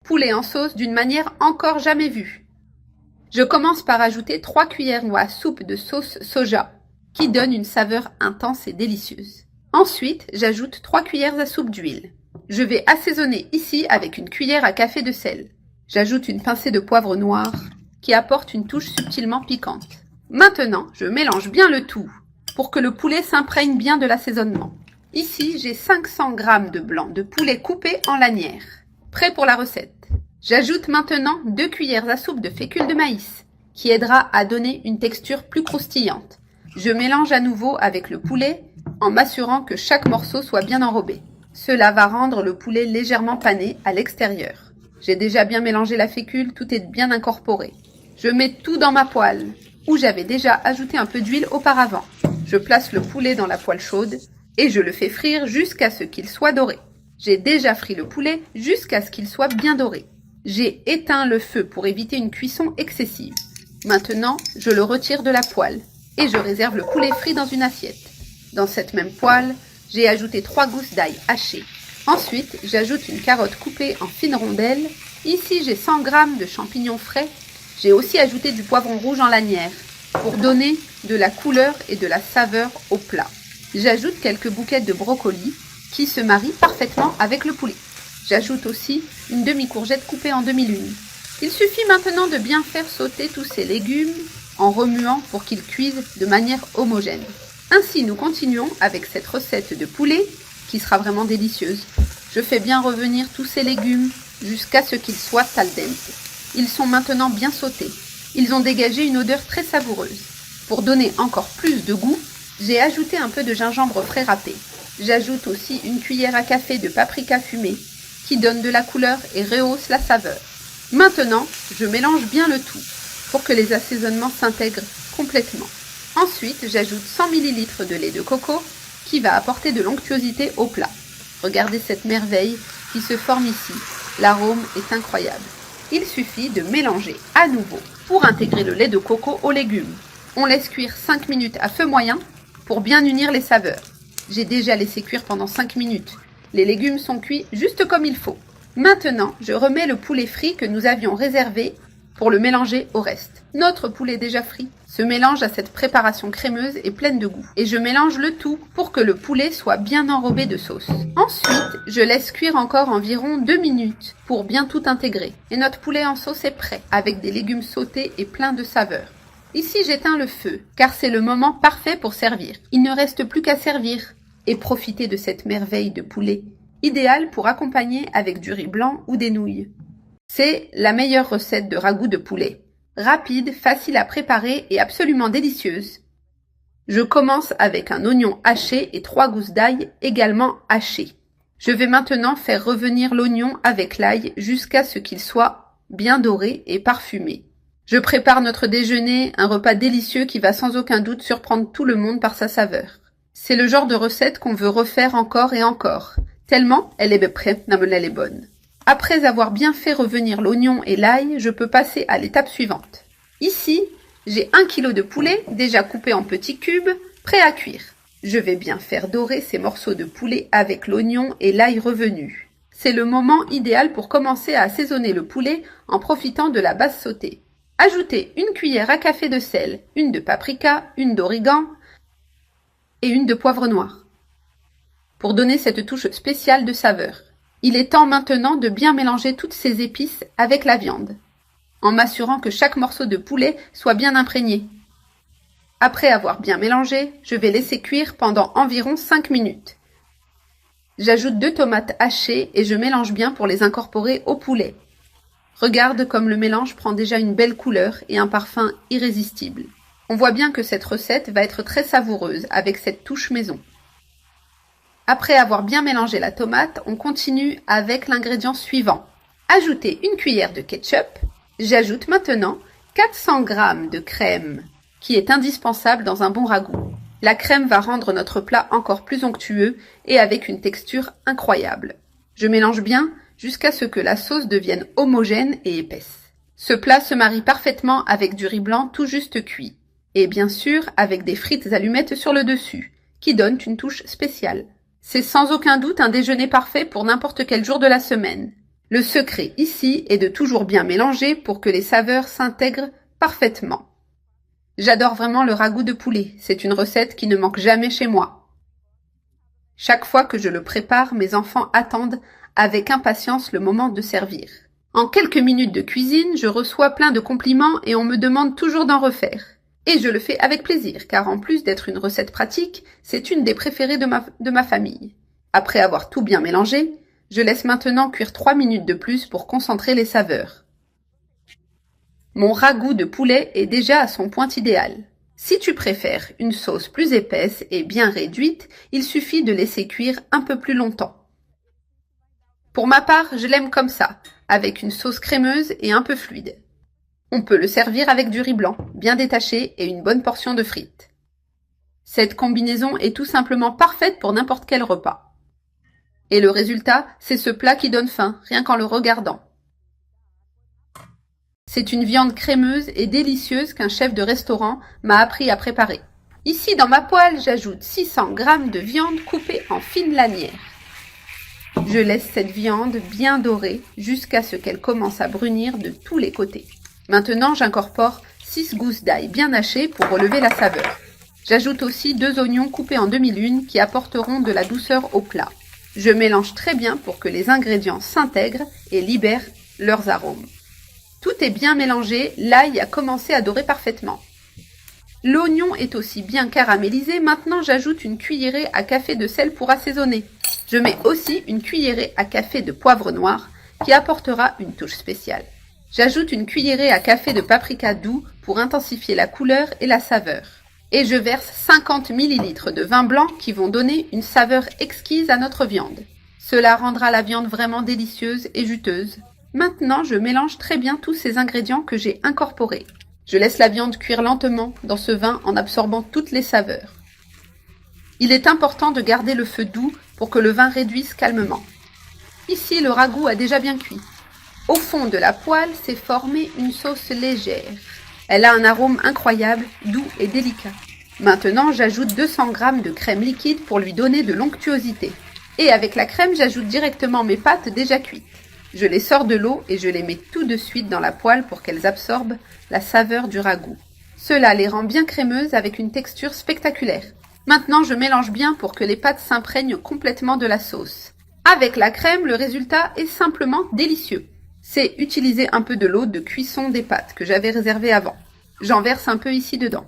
Poulet en sauce d'une manière encore jamais vue. Je commence par ajouter 3 cuillères à soupe de sauce soja, qui donne une saveur intense et délicieuse. Ensuite, j'ajoute 3 cuillères à soupe d'huile. Je vais assaisonner ici avec une cuillère à café de sel. J'ajoute une pincée de poivre noir qui apporte une touche subtilement piquante. Maintenant, je mélange bien le tout pour que le poulet s'imprègne bien de l'assaisonnement. Ici, j'ai 500 g de blanc de poulet coupé en lanières. Prêt pour la recette. J'ajoute maintenant 2 cuillères à soupe de fécule de maïs qui aidera à donner une texture plus croustillante. Je mélange à nouveau avec le poulet en m'assurant que chaque morceau soit bien enrobé. Cela va rendre le poulet légèrement pané à l'extérieur. J'ai déjà bien mélangé la fécule, tout est bien incorporé. Je mets tout dans ma poêle, où j'avais déjà ajouté un peu d'huile auparavant. Je place le poulet dans la poêle chaude et je le fais frire jusqu'à ce qu'il soit doré. J'ai déjà frit le poulet jusqu'à ce qu'il soit bien doré. J'ai éteint le feu pour éviter une cuisson excessive. Maintenant, je le retire de la poêle et je réserve le poulet frit dans une assiette. Dans cette même poêle, j'ai ajouté 3 gousses d'ail hachées. Ensuite, j'ajoute une carotte coupée en fines rondelles. Ici, j'ai 100 g de champignons frais. J'ai aussi ajouté du poivron rouge en lanière pour donner de la couleur et de la saveur au plat. J'ajoute quelques bouquets de brocolis qui se marient parfaitement avec le poulet. J'ajoute aussi une demi-courgette coupée en demi-lunes. Il suffit maintenant de bien faire sauter tous ces légumes en remuant pour qu'ils cuisent de manière homogène. Ainsi, nous continuons avec cette recette de poulet qui sera vraiment délicieuse. Je fais bien revenir tous ces légumes jusqu'à ce qu'ils soient al dente. Ils sont maintenant bien sautés. Ils ont dégagé une odeur très savoureuse. Pour donner encore plus de goût, j'ai ajouté un peu de gingembre frais râpé. J'ajoute aussi une cuillère à café de paprika fumé qui donne de la couleur et rehausse la saveur. Maintenant, je mélange bien le tout pour que les assaisonnements s'intègrent complètement. Ensuite, j'ajoute 100 ml de lait de coco qui va apporter de l'onctuosité au plat. Regardez cette merveille qui se forme ici. L'arôme est incroyable. Il suffit de mélanger à nouveau pour intégrer le lait de coco aux légumes. On laisse cuire 5 minutes à feu moyen pour bien unir les saveurs. J'ai déjà laissé cuire pendant 5 minutes. Les légumes sont cuits juste comme il faut. Maintenant, je remets le poulet frit que nous avions réservé pour le mélanger au reste. Notre poulet déjà frit se mélange à cette préparation crémeuse et pleine de goût. Et je mélange le tout pour que le poulet soit bien enrobé de sauce. Ensuite, je laisse cuire encore environ 2 minutes pour bien tout intégrer. Et notre poulet en sauce est prêt, avec des légumes sautés et plein de saveurs. Ici, j'éteins le feu, car c'est le moment parfait pour servir. Il ne reste plus qu'à servir et profiter de cette merveille de poulet, idéal pour accompagner avec du riz blanc ou des nouilles. C'est la meilleure recette de ragoût de poulet. Rapide, facile à préparer et absolument délicieuse. Je commence avec un oignon haché et 3 gousses d'ail également hachées. Je vais maintenant faire revenir l'oignon avec l'ail jusqu'à ce qu'il soit bien doré et parfumé. Je prépare notre déjeuner, un repas délicieux qui va sans aucun doute surprendre tout le monde par sa saveur. C'est le genre de recette qu'on veut refaire encore et encore, tellement elle est prête, elle est bonne. Après avoir bien fait revenir l'oignon et l'ail, je peux passer à l'étape suivante. Ici, j'ai 1 kg de poulet déjà coupé en petits cubes, prêt à cuire. Je vais bien faire dorer ces morceaux de poulet avec l'oignon et l'ail revenu. C'est le moment idéal pour commencer à assaisonner le poulet en profitant de la base sautée. Ajoutez une cuillère à café de sel, une de paprika, une d'origan et une de poivre noir pour donner cette touche spéciale de saveur. Il est temps maintenant de bien mélanger toutes ces épices avec la viande, en m'assurant que chaque morceau de poulet soit bien imprégné. Après avoir bien mélangé, je vais laisser cuire pendant environ 5 minutes. J'ajoute 2 tomates hachées et je mélange bien pour les incorporer au poulet. Regarde comme le mélange prend déjà une belle couleur et un parfum irrésistible. On voit bien que cette recette va être très savoureuse avec cette touche maison. Après avoir bien mélangé la tomate, on continue avec l'ingrédient suivant. Ajoutez une cuillère de ketchup. J'ajoute maintenant 400 g de crème, qui est indispensable dans un bon ragoût. La crème va rendre notre plat encore plus onctueux et avec une texture incroyable. Je mélange bien jusqu'à ce que la sauce devienne homogène et épaisse. Ce plat se marie parfaitement avec du riz blanc tout juste cuit. Et bien sûr avec des frites allumettes sur le dessus, qui donnent une touche spéciale. C'est sans aucun doute un déjeuner parfait pour n'importe quel jour de la semaine. Le secret ici est de toujours bien mélanger pour que les saveurs s'intègrent parfaitement. J'adore vraiment le ragoût de poulet, c'est une recette qui ne manque jamais chez moi. Chaque fois que je le prépare, mes enfants attendent avec impatience le moment de servir. En quelques minutes de cuisine, je reçois plein de compliments et on me demande toujours d'en refaire. Et je le fais avec plaisir, car en plus d'être une recette pratique, c'est une des préférées de ma famille. Après avoir tout bien mélangé, je laisse maintenant cuire 3 minutes de plus pour concentrer les saveurs. Mon ragoût de poulet est déjà à son point idéal. Si tu préfères une sauce plus épaisse et bien réduite, il suffit de laisser cuire un peu plus longtemps. Pour ma part, je l'aime comme ça, avec une sauce crémeuse et un peu fluide. On peut le servir avec du riz blanc, bien détaché et une bonne portion de frites. Cette combinaison est tout simplement parfaite pour n'importe quel repas. Et le résultat, c'est ce plat qui donne faim, rien qu'en le regardant. C'est une viande crémeuse et délicieuse qu'un chef de restaurant m'a appris à préparer. Ici, dans ma poêle, j'ajoute 600 g de viande coupée en fines lanières. Je laisse cette viande bien dorée jusqu'à ce qu'elle commence à brunir de tous les côtés. Maintenant, j'incorpore 6 gousses d'ail bien hachées pour relever la saveur. J'ajoute aussi 2 oignons coupés en demi-lune qui apporteront de la douceur au plat. Je mélange très bien pour que les ingrédients s'intègrent et libèrent leurs arômes. Tout est bien mélangé, l'ail a commencé à dorer parfaitement. L'oignon est aussi bien caramélisé, maintenant j'ajoute une cuillerée à café de sel pour assaisonner. Je mets aussi une cuillerée à café de poivre noir qui apportera une touche spéciale. J'ajoute une cuillerée à café de paprika doux pour intensifier la couleur et la saveur. Et je verse 50 ml de vin blanc qui vont donner une saveur exquise à notre viande. Cela rendra la viande vraiment délicieuse et juteuse. Maintenant, je mélange très bien tous ces ingrédients que j'ai incorporés. Je laisse la viande cuire lentement dans ce vin en absorbant toutes les saveurs. Il est important de garder le feu doux pour que le vin réduise calmement. Ici, le ragoût a déjà bien cuit. Au fond de la poêle s'est formée une sauce légère. Elle a un arôme incroyable, doux et délicat. Maintenant, j'ajoute 200 g de crème liquide pour lui donner de l'onctuosité. Et avec la crème, j'ajoute directement mes pâtes déjà cuites. Je les sors de l'eau et je les mets tout de suite dans la poêle pour qu'elles absorbent la saveur du ragoût. Cela les rend bien crémeuses avec une texture spectaculaire. Maintenant, je mélange bien pour que les pâtes s'imprègnent complètement de la sauce. Avec la crème, le résultat est simplement délicieux. C'est utiliser un peu de l'eau de cuisson des pâtes que j'avais réservée avant. J'en verse un peu ici dedans.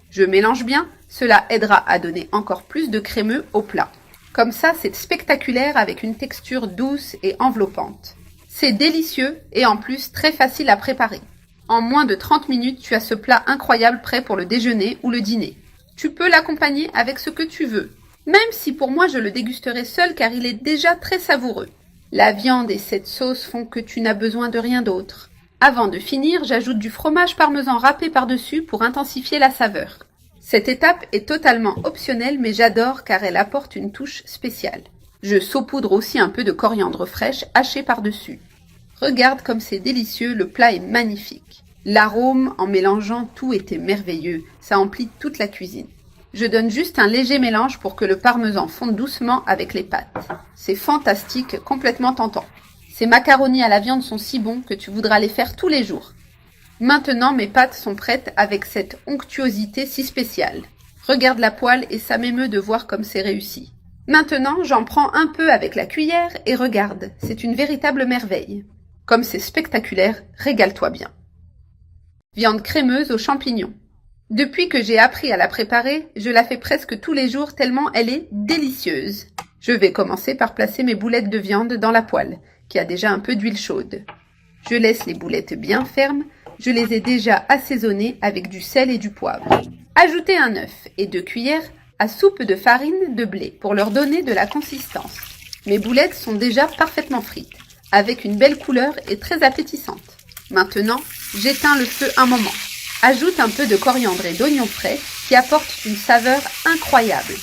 Je mélange bien, cela aidera à donner encore plus de crémeux au plat. Comme ça, c'est spectaculaire avec une texture douce et enveloppante. C'est délicieux et en plus très facile à préparer. En moins de 30 minutes, tu as ce plat incroyable prêt pour le déjeuner ou le dîner. Tu peux l'accompagner avec ce que tu veux, même si pour moi je le dégusterai seul car il est déjà très savoureux. La viande et cette sauce font que tu n'as besoin de rien d'autre. Avant de finir, j'ajoute du fromage parmesan râpé par-dessus pour intensifier la saveur. Cette étape est totalement optionnelle mais j'adore car elle apporte une touche spéciale. Je saupoudre aussi un peu de coriandre fraîche hachée par-dessus. Regarde comme c'est délicieux, le plat est magnifique. L'arôme en mélangeant tout était merveilleux, ça emplit toute la cuisine. Je donne juste un léger mélange pour que le parmesan fonde doucement avec les pâtes. C'est fantastique, complètement tentant. Ces macaronis à la viande sont si bons que tu voudras les faire tous les jours. Maintenant, mes pâtes sont prêtes avec cette onctuosité si spéciale. Regarde la poêle et ça m'émeut de voir comme c'est réussi. Maintenant, j'en prends un peu avec la cuillère et regarde, c'est une véritable merveille. Comme c'est spectaculaire, régale-toi bien. Viande crémeuse aux champignons. Depuis que j'ai appris à la préparer, je la fais presque tous les jours tellement elle est délicieuse. Je vais commencer par placer mes boulettes de viande dans la poêle, qui a déjà un peu d'huile chaude. Je laisse les boulettes bien fermes, je les ai déjà assaisonnées avec du sel et du poivre. Ajoutez un œuf et 2 cuillères à soupe de farine de blé pour leur donner de la consistance. Mes boulettes sont déjà parfaitement frites, avec une belle couleur et très appétissante. Maintenant, j'éteins le feu un moment. Ajoute un peu de coriandre et d'oignon frais qui apportent une saveur incroyable.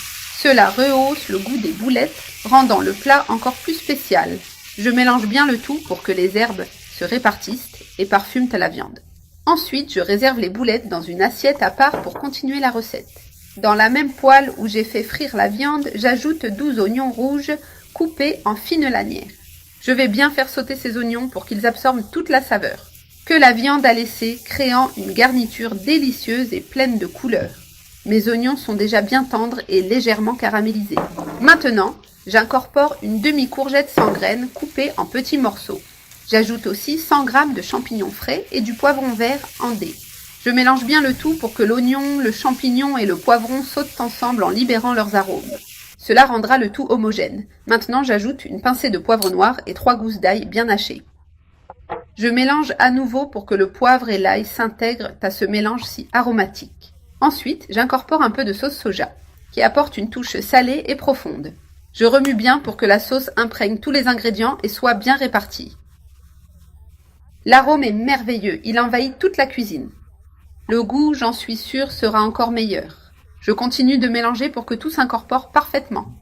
Cela rehausse le goût des boulettes, rendant le plat encore plus spécial. Je mélange bien le tout pour que les herbes se répartissent et parfument à la viande. Ensuite, je réserve les boulettes dans une assiette à part pour continuer la recette. Dans la même poêle où j'ai fait frire la viande, j'ajoute 12 oignons rouges coupés en fines lanières. Je vais bien faire sauter ces oignons pour qu'ils absorbent toute la saveur que la viande a laissé, créant une garniture délicieuse et pleine de couleurs. Mes oignons sont déjà bien tendres et légèrement caramélisés. Maintenant, j'incorpore une demi-courgette sans graines coupée en petits morceaux. J'ajoute aussi 100 g de champignons frais et du poivron vert en dés. Je mélange bien le tout pour que l'oignon, le champignon et le poivron sautent ensemble en libérant leurs arômes. Cela rendra le tout homogène. Maintenant, j'ajoute une pincée de poivre noir et 3 gousses d'ail bien hachées. Je mélange à nouveau pour que le poivre et l'ail s'intègrent à ce mélange si aromatique. Ensuite, j'incorpore un peu de sauce soja, qui apporte une touche salée et profonde. Je remue bien pour que la sauce imprègne tous les ingrédients et soit bien répartie. L'arôme est merveilleux, il envahit toute la cuisine. Le goût, j'en suis sûre, sera encore meilleur. Je continue de mélanger pour que tout s'incorpore parfaitement.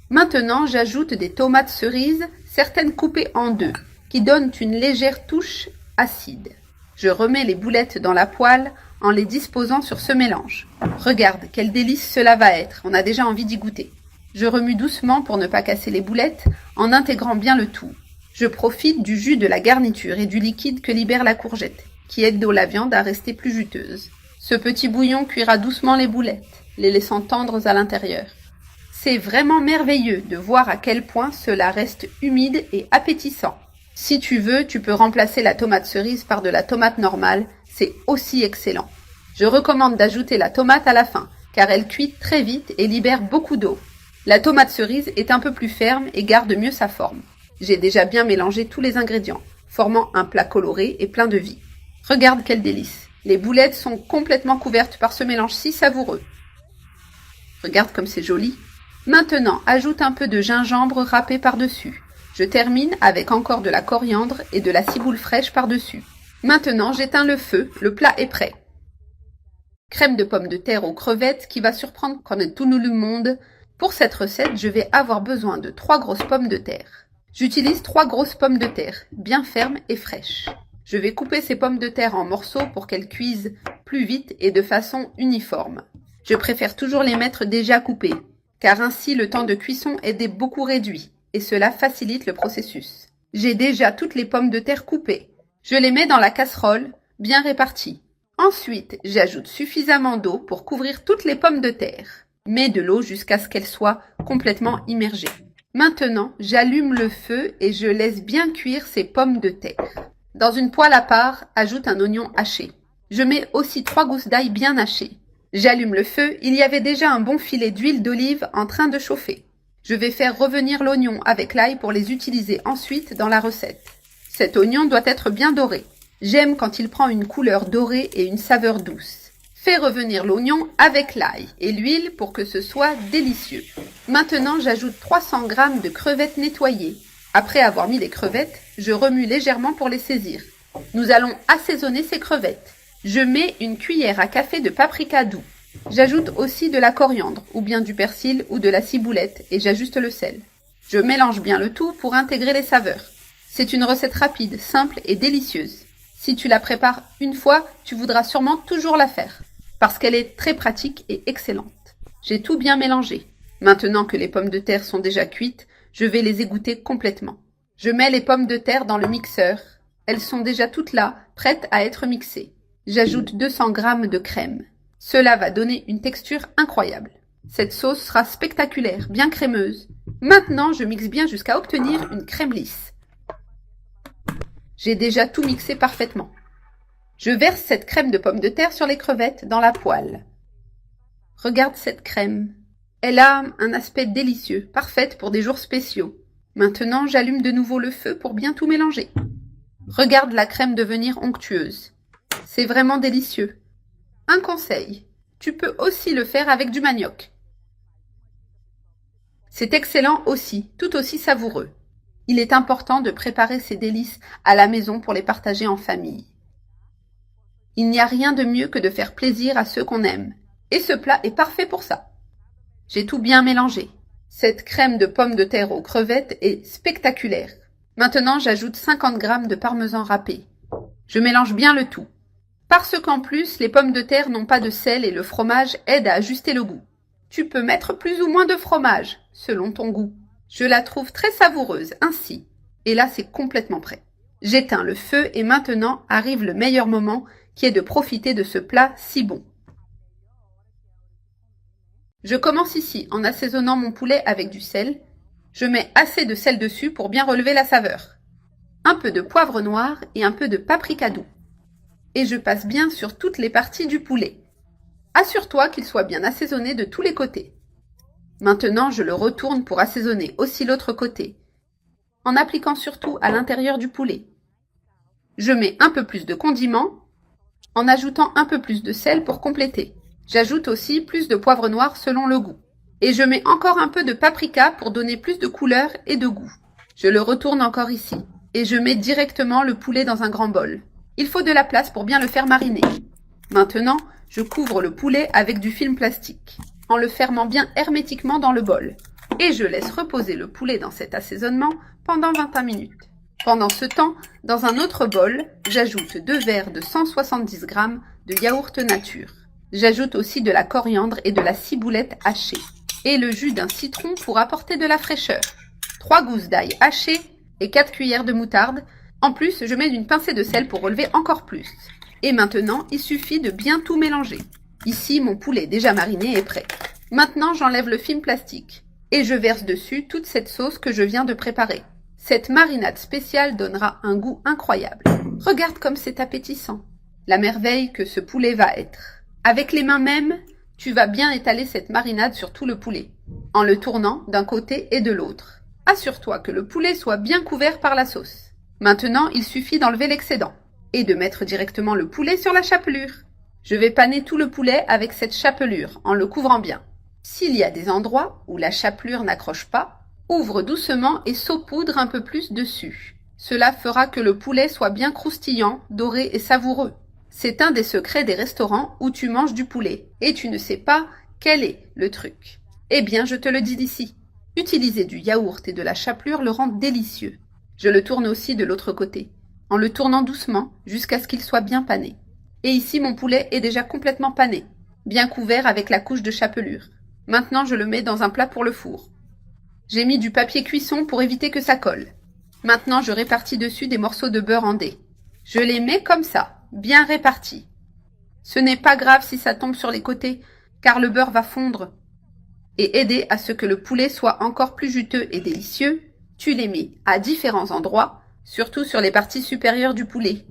Maintenant, j'ajoute des tomates cerises, certaines coupées en deux, qui donnent une légère touche acide. Je remets les boulettes dans la poêle en les disposant sur ce mélange. Regarde, quel délice cela va être, on a déjà envie d'y goûter. Je remue doucement pour ne pas casser les boulettes en intégrant bien le tout. Je profite du jus de la garniture et du liquide que libère la courgette, qui aide la viande à rester plus juteuse. Ce petit bouillon cuira doucement les boulettes, les laissant tendres à l'intérieur. C'est vraiment merveilleux de voir à quel point cela reste humide et appétissant. Si tu veux, tu peux remplacer la tomate cerise par de la tomate normale, c'est aussi excellent. Je recommande d'ajouter la tomate à la fin, car elle cuit très vite et libère beaucoup d'eau. La tomate cerise est un peu plus ferme et garde mieux sa forme. J'ai déjà bien mélangé tous les ingrédients, formant un plat coloré et plein de vie. Regarde quel délice! Les boulettes sont complètement couvertes par ce mélange si savoureux. Regarde comme c'est joli. Maintenant, ajoute un peu de gingembre râpé par-dessus. Je termine avec encore de la coriandre et de la ciboule fraîche par-dessus. Maintenant, j'éteins le feu, le plat est prêt. Crème de pommes de terre aux crevettes qui va surprendre tout le monde. Pour cette recette, je vais avoir besoin de 3 grosses pommes de terre. J'utilise 3 grosses pommes de terre, bien fermes et fraîches. Je vais couper ces pommes de terre en morceaux pour qu'elles cuisent plus vite et de façon uniforme. Je préfère toujours les mettre déjà coupées, car ainsi le temps de cuisson est beaucoup réduit, et cela facilite le processus. J'ai déjà toutes les pommes de terre coupées. Je les mets dans la casserole, bien réparties. Ensuite, j'ajoute suffisamment d'eau pour couvrir toutes les pommes de terre. Mets de l'eau jusqu'à ce qu'elles soient complètement immergées. Maintenant, j'allume le feu et je laisse bien cuire ces pommes de terre. Dans une poêle à part, ajoute un oignon haché. Je mets aussi 3 gousses d'ail bien hachées. J'allume le feu, il y avait déjà un bon filet d'huile d'olive en train de chauffer. Je vais faire revenir l'oignon avec l'ail pour les utiliser ensuite dans la recette. Cet oignon doit être bien doré. J'aime quand il prend une couleur dorée et une saveur douce. Fais revenir l'oignon avec l'ail et l'huile pour que ce soit délicieux. Maintenant, j'ajoute 300 g de crevettes nettoyées. Après avoir mis les crevettes, je remue légèrement pour les saisir. Nous allons assaisonner ces crevettes. Je mets une cuillère à café de paprika doux. J'ajoute aussi de la coriandre, ou bien du persil ou de la ciboulette, et j'ajuste le sel. Je mélange bien le tout pour intégrer les saveurs. C'est une recette rapide, simple et délicieuse. Si tu la prépares une fois, tu voudras sûrement toujours la faire, parce qu'elle est très pratique et excellente. J'ai tout bien mélangé. Maintenant que les pommes de terre sont déjà cuites, je vais les égoutter complètement. Je mets les pommes de terre dans le mixeur. Elles sont déjà toutes là, prêtes à être mixées. J'ajoute 200 g de crème. Cela va donner une texture incroyable. Cette sauce sera spectaculaire, bien crémeuse. Maintenant, je mixe bien jusqu'à obtenir une crème lisse. J'ai déjà tout mixé parfaitement. Je verse cette crème de pommes de terre sur les crevettes dans la poêle. Regarde cette crème. Elle a un aspect délicieux, parfaite pour des jours spéciaux. Maintenant, j'allume de nouveau le feu pour bien tout mélanger. Regarde la crème devenir onctueuse. C'est vraiment délicieux. Un conseil, tu peux aussi le faire avec du manioc. C'est excellent aussi, tout aussi savoureux. Il est important de préparer ces délices à la maison pour les partager en famille. Il n'y a rien de mieux que de faire plaisir à ceux qu'on aime. Et ce plat est parfait pour ça. J'ai tout bien mélangé. Cette crème de pommes de terre aux crevettes est spectaculaire. Maintenant, j'ajoute 50 g de parmesan râpé. Je mélange bien le tout. Parce qu'en plus, les pommes de terre n'ont pas de sel et le fromage aide à ajuster le goût. Tu peux mettre plus ou moins de fromage, selon ton goût. Je la trouve très savoureuse, ainsi. Et là, c'est complètement prêt. J'éteins le feu et maintenant arrive le meilleur moment qui est de profiter de ce plat si bon. Je commence ici en assaisonnant mon poulet avec du sel. Je mets assez de sel dessus pour bien relever la saveur. Un peu de poivre noir et un peu de paprika doux. Et je passe bien sur toutes les parties du poulet. Assure-toi qu'il soit bien assaisonné de tous les côtés. Maintenant, je le retourne pour assaisonner aussi l'autre côté, en appliquant surtout à l'intérieur du poulet. Je mets un peu plus de condiments, en ajoutant un peu plus de sel pour compléter. J'ajoute aussi plus de poivre noir selon le goût. Et je mets encore un peu de paprika pour donner plus de couleur et de goût. Je le retourne encore ici. Et je mets directement le poulet dans un grand bol. Il faut de la place pour bien le faire mariner. Maintenant, je couvre le poulet avec du film plastique, en le fermant bien hermétiquement dans le bol. Et je laisse reposer le poulet dans cet assaisonnement pendant 21 minutes. Pendant ce temps, dans un autre bol, j'ajoute 2 verres de 170 g de yaourt nature. J'ajoute aussi de la coriandre et de la ciboulette hachée. Et le jus d'un citron pour apporter de la fraîcheur. 3 gousses d'ail hachées et 4 cuillères de moutarde. En plus, je mets une pincée de sel pour relever encore plus. Et maintenant, il suffit de bien tout mélanger. Ici, mon poulet déjà mariné est prêt. Maintenant, j'enlève le film plastique. Et je verse dessus toute cette sauce que je viens de préparer. Cette marinade spéciale donnera un goût incroyable. Regarde comme c'est appétissant. La merveille que ce poulet va être. Avec les mains même, tu vas bien étaler cette marinade sur tout le poulet, en le tournant d'un côté et de l'autre. Assure-toi que le poulet soit bien couvert par la sauce. Maintenant, il suffit d'enlever l'excédent et de mettre directement le poulet sur la chapelure. Je vais paner tout le poulet avec cette chapelure en le couvrant bien. S'il y a des endroits où la chapelure n'accroche pas, ouvre doucement et saupoudre un peu plus dessus. Cela fera que le poulet soit bien croustillant, doré et savoureux. C'est un des secrets des restaurants où tu manges du poulet et tu ne sais pas quel est le truc. Eh bien, je te le dis d'ici. Utiliser du yaourt et de la chapelure le rend délicieux. Je le tourne aussi de l'autre côté, en le tournant doucement jusqu'à ce qu'il soit bien pané. Et ici, mon poulet est déjà complètement pané, bien couvert avec la couche de chapelure. Maintenant, je le mets dans un plat pour le four. J'ai mis du papier cuisson pour éviter que ça colle. Maintenant, je répartis dessus des morceaux de beurre en dés. Je les mets comme ça, bien répartis. Ce n'est pas grave si ça tombe sur les côtés, car le beurre va fondre. Et aider à ce que le poulet soit encore plus juteux et délicieux, tu les mets à différents endroits, surtout sur les parties supérieures du poulet,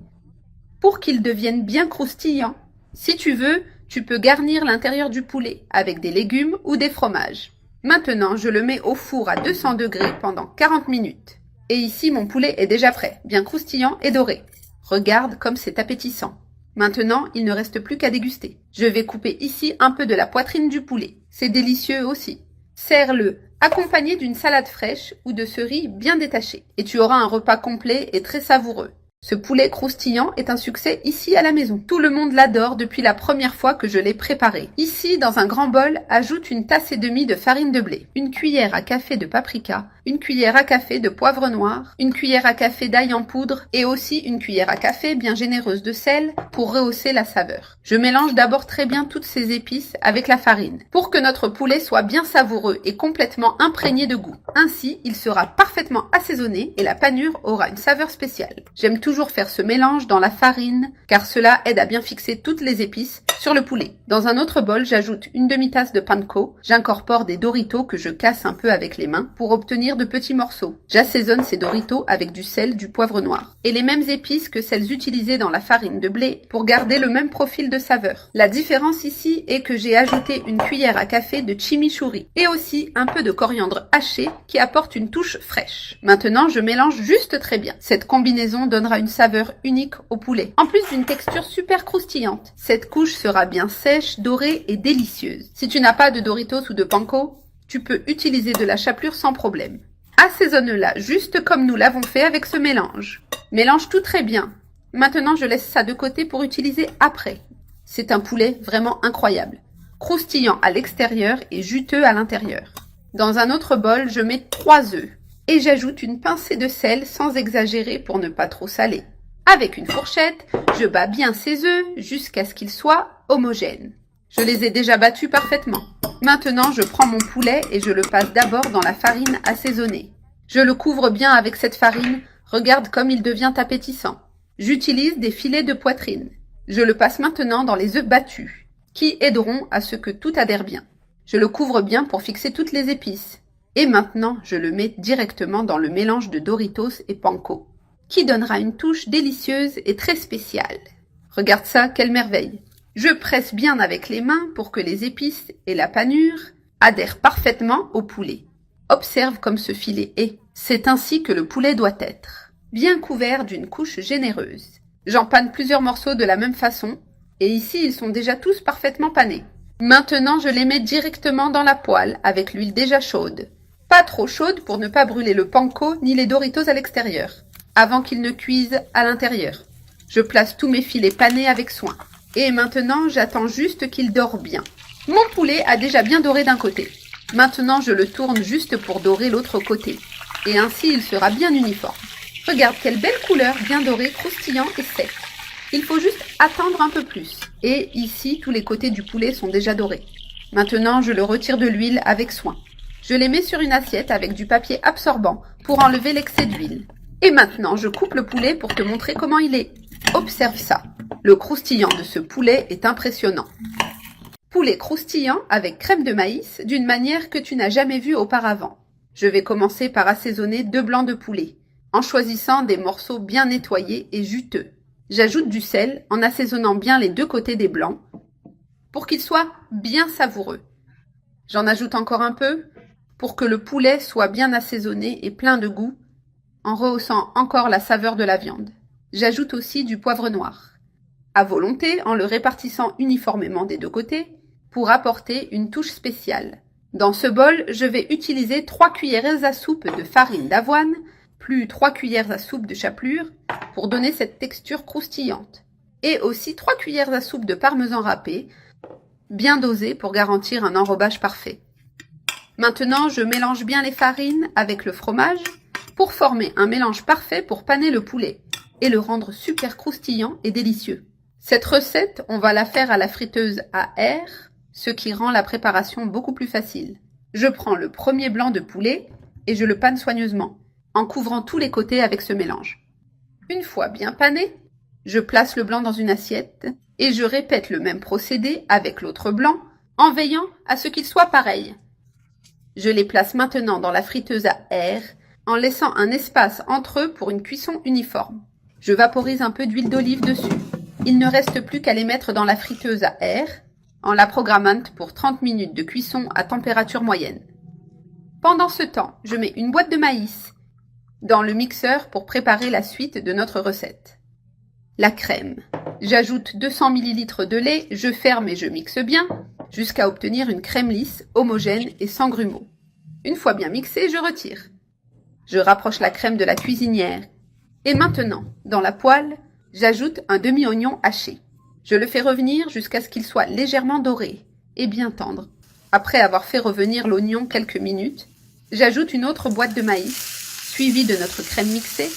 pour qu'ils deviennent bien croustillants. Si tu veux, tu peux garnir l'intérieur du poulet avec des légumes ou des fromages. Maintenant, je le mets au four à 200 degrés pendant 40 minutes. Et ici, mon poulet est déjà prêt, bien croustillant et doré. Regarde comme c'est appétissant. Maintenant, il ne reste plus qu'à déguster. Je vais couper ici un peu de la poitrine du poulet. C'est délicieux aussi. Sers-le accompagné d'une salade fraîche ou de ce riz bien détaché. Et tu auras un repas complet et très savoureux. Ce poulet croustillant est un succès ici à la maison. Tout le monde l'adore depuis la première fois que je l'ai préparé. Ici, dans un grand bol, ajoute une tasse et demie de farine de blé, une cuillère à café de paprika, une cuillère à café de poivre noir, une cuillère à café d'ail en poudre et aussi une cuillère à café bien généreuse de sel pour rehausser la saveur. Je mélange d'abord très bien toutes ces épices avec la farine pour que notre poulet soit bien savoureux et complètement imprégné de goût. Ainsi, il sera parfaitement assaisonné et la panure aura une saveur spéciale. J'aime toujours faire ce mélange dans la farine car cela aide à bien fixer toutes les épices sur le poulet. Dans un autre bol, j'ajoute une demi-tasse de panko. J'incorpore des Doritos que je casse un peu avec les mains pour obtenir de petits morceaux. J'assaisonne ces Doritos avec du sel, du poivre noir et les mêmes épices que celles utilisées dans la farine de blé pour garder le même profil de saveur. La différence ici est que j'ai ajouté une cuillère à café de chimichurri et aussi un peu de coriandre haché qui apporte une touche fraîche. Maintenant, je mélange juste très bien. Cette combinaison donnera une saveur unique au poulet, en plus d'une texture super croustillante. Cette couche sera bien sèche, dorée et délicieuse. Si tu n'as pas de Doritos ou de panko, tu peux utiliser de la chapelure sans problème. Assaisonne-la juste comme nous l'avons fait avec ce mélange. Mélange tout très bien. Maintenant, je laisse ça de côté pour utiliser après. C'est un poulet vraiment incroyable, croustillant à l'extérieur et juteux à l'intérieur. Dans un autre bol, je mets 3 œufs et j'ajoute une pincée de sel sans exagérer pour ne pas trop saler. Avec une fourchette, je bats bien ces œufs jusqu'à ce qu'ils soient homogènes. Je les ai déjà battus parfaitement. Maintenant, je prends mon poulet et je le passe d'abord dans la farine assaisonnée. Je le couvre bien avec cette farine. Regarde comme il devient appétissant. J'utilise des filets de poitrine. Je le passe maintenant dans les œufs battus, qui aideront à ce que tout adhère bien. Je le couvre bien pour fixer toutes les épices. Et maintenant, je le mets directement dans le mélange de Doritos et panko, qui donnera une touche délicieuse et très spéciale. Regarde ça, quelle merveille! Je presse bien avec les mains pour que les épices et la panure adhèrent parfaitement au poulet. Observe comme ce filet est. C'est ainsi que le poulet doit être. Bien couvert d'une couche généreuse. J'en panne plusieurs morceaux de la même façon, et ici ils sont déjà tous parfaitement panés. Maintenant, je les mets directement dans la poêle avec l'huile déjà chaude. Pas trop chaude pour ne pas brûler le panko ni les Doritos à l'extérieur, avant qu'ils ne cuisent à l'intérieur. Je place tous mes filets panés avec soin. Et maintenant, j'attends juste qu'il dore bien. Mon poulet a déjà bien doré d'un côté. Maintenant, je le tourne juste pour dorer l'autre côté. Et ainsi, il sera bien uniforme. Regarde quelle belle couleur, bien dorée, croustillant et sec. Il faut juste attendre un peu plus. Et ici, tous les côtés du poulet sont déjà dorés. Maintenant, je le retire de l'huile avec soin. Je les mets sur une assiette avec du papier absorbant pour enlever l'excès d'huile. Et maintenant, je coupe le poulet pour te montrer comment il est. Observe ça. Le croustillant de ce poulet est impressionnant. Poulet croustillant avec crème de maïs d'une manière que tu n'as jamais vue auparavant. Je vais commencer par assaisonner 2 blancs de poulet, en choisissant des morceaux bien nettoyés et juteux. J'ajoute du sel en assaisonnant bien les 2 côtés des blancs pour qu'ils soient bien savoureux. J'en ajoute encore un peu pour que le poulet soit bien assaisonné et plein de goût, en rehaussant encore la saveur de la viande. J'ajoute aussi du poivre noir, à volonté en le répartissant uniformément des 2 côtés pour apporter une touche spéciale. Dans ce bol, je vais utiliser 3 cuillères à soupe de farine d'avoine, plus 3 cuillères à soupe de chapelure pour donner cette texture croustillante. Et aussi 3 cuillères à soupe de parmesan râpé, bien dosé pour garantir un enrobage parfait. Maintenant, je mélange bien les farines avec le fromage pour former un mélange parfait pour paner le poulet et le rendre super croustillant et délicieux. Cette recette, on va la faire à la friteuse à air, ce qui rend la préparation beaucoup plus facile. Je prends le premier blanc de poulet et je le panne soigneusement, en couvrant tous les côtés avec ce mélange. Une fois bien pané, je place le blanc dans une assiette et je répète le même procédé avec l'autre blanc en veillant à ce qu'il soit pareil. Je les place maintenant dans la friteuse à air en laissant un espace entre eux pour une cuisson uniforme. Je vaporise un peu d'huile d'olive dessus. Il ne reste plus qu'à les mettre dans la friteuse à air en la programmant pour 30 minutes de cuisson à température moyenne. Pendant ce temps, je mets une boîte de maïs dans le mixeur pour préparer la suite de notre recette. La crème. J'ajoute 200 ml de lait, je ferme et je mixe bien jusqu'à obtenir une crème lisse, homogène et sans grumeaux. Une fois bien mixée, je retire. Je rapproche la crème de la cuisinière. Et maintenant, dans la poêle, j'ajoute un demi-oignon haché. Je le fais revenir jusqu'à ce qu'il soit légèrement doré et bien tendre. Après avoir fait revenir l'oignon quelques minutes, j'ajoute une autre boîte de maïs, suivie de notre crème mixée,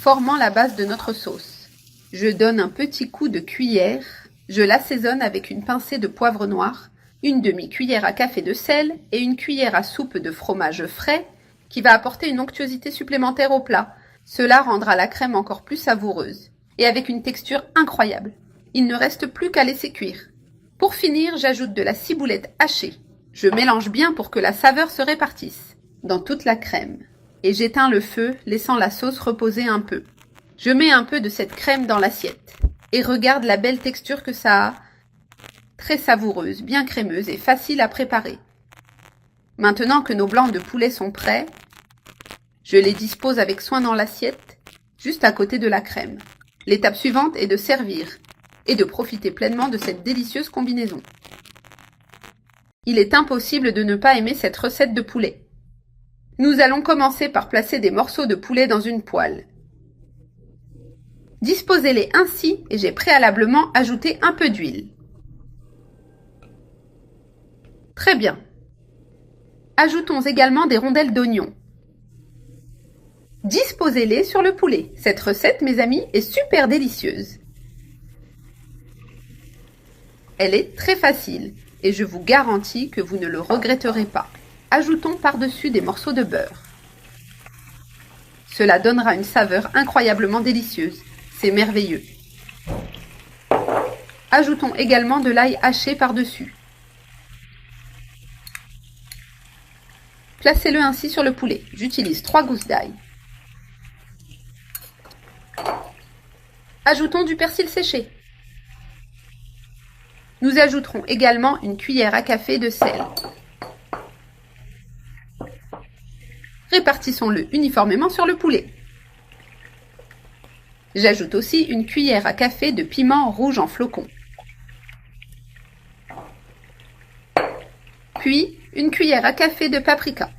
formant la base de notre sauce. Je donne un petit coup de cuillère, je l'assaisonne avec une pincée de poivre noir, une demi-cuillère à café de sel et une cuillère à soupe de fromage frais qui va apporter une onctuosité supplémentaire au plat. Cela rendra la crème encore plus savoureuse et avec une texture incroyable. Il ne reste plus qu'à laisser cuire. Pour finir, j'ajoute de la ciboulette hachée. Je mélange bien pour que la saveur se répartisse dans toute la crème. Et j'éteins le feu, laissant la sauce reposer un peu. Je mets un peu de cette crème dans l'assiette. Et regarde la belle texture que ça a. Très savoureuse, bien crémeuse et facile à préparer. Maintenant que nos blancs de poulet sont prêts, je les dispose avec soin dans l'assiette, juste à côté de la crème. L'étape suivante est de servir et de profiter pleinement de cette délicieuse combinaison. Il est impossible de ne pas aimer cette recette de poulet. Nous allons commencer par placer des morceaux de poulet dans une poêle. Disposez-les ainsi et j'ai préalablement ajouté un peu d'huile. Très bien. Ajoutons également des rondelles d'oignon. Disposez-les sur le poulet. Cette recette, mes amis, est super délicieuse. Elle est très facile et je vous garantis que vous ne le regretterez pas. Ajoutons par-dessus des morceaux de beurre. Cela donnera une saveur incroyablement délicieuse. C'est merveilleux. Ajoutons également de l'ail haché par-dessus. Placez-le ainsi sur le poulet. J'utilise 3 gousses d'ail. Ajoutons du persil séché. Nous ajouterons également une cuillère à café de sel. Répartissons-le uniformément sur le poulet. J'ajoute aussi une cuillère à café de piment rouge en flocons. Puis, une cuillère à café de paprika.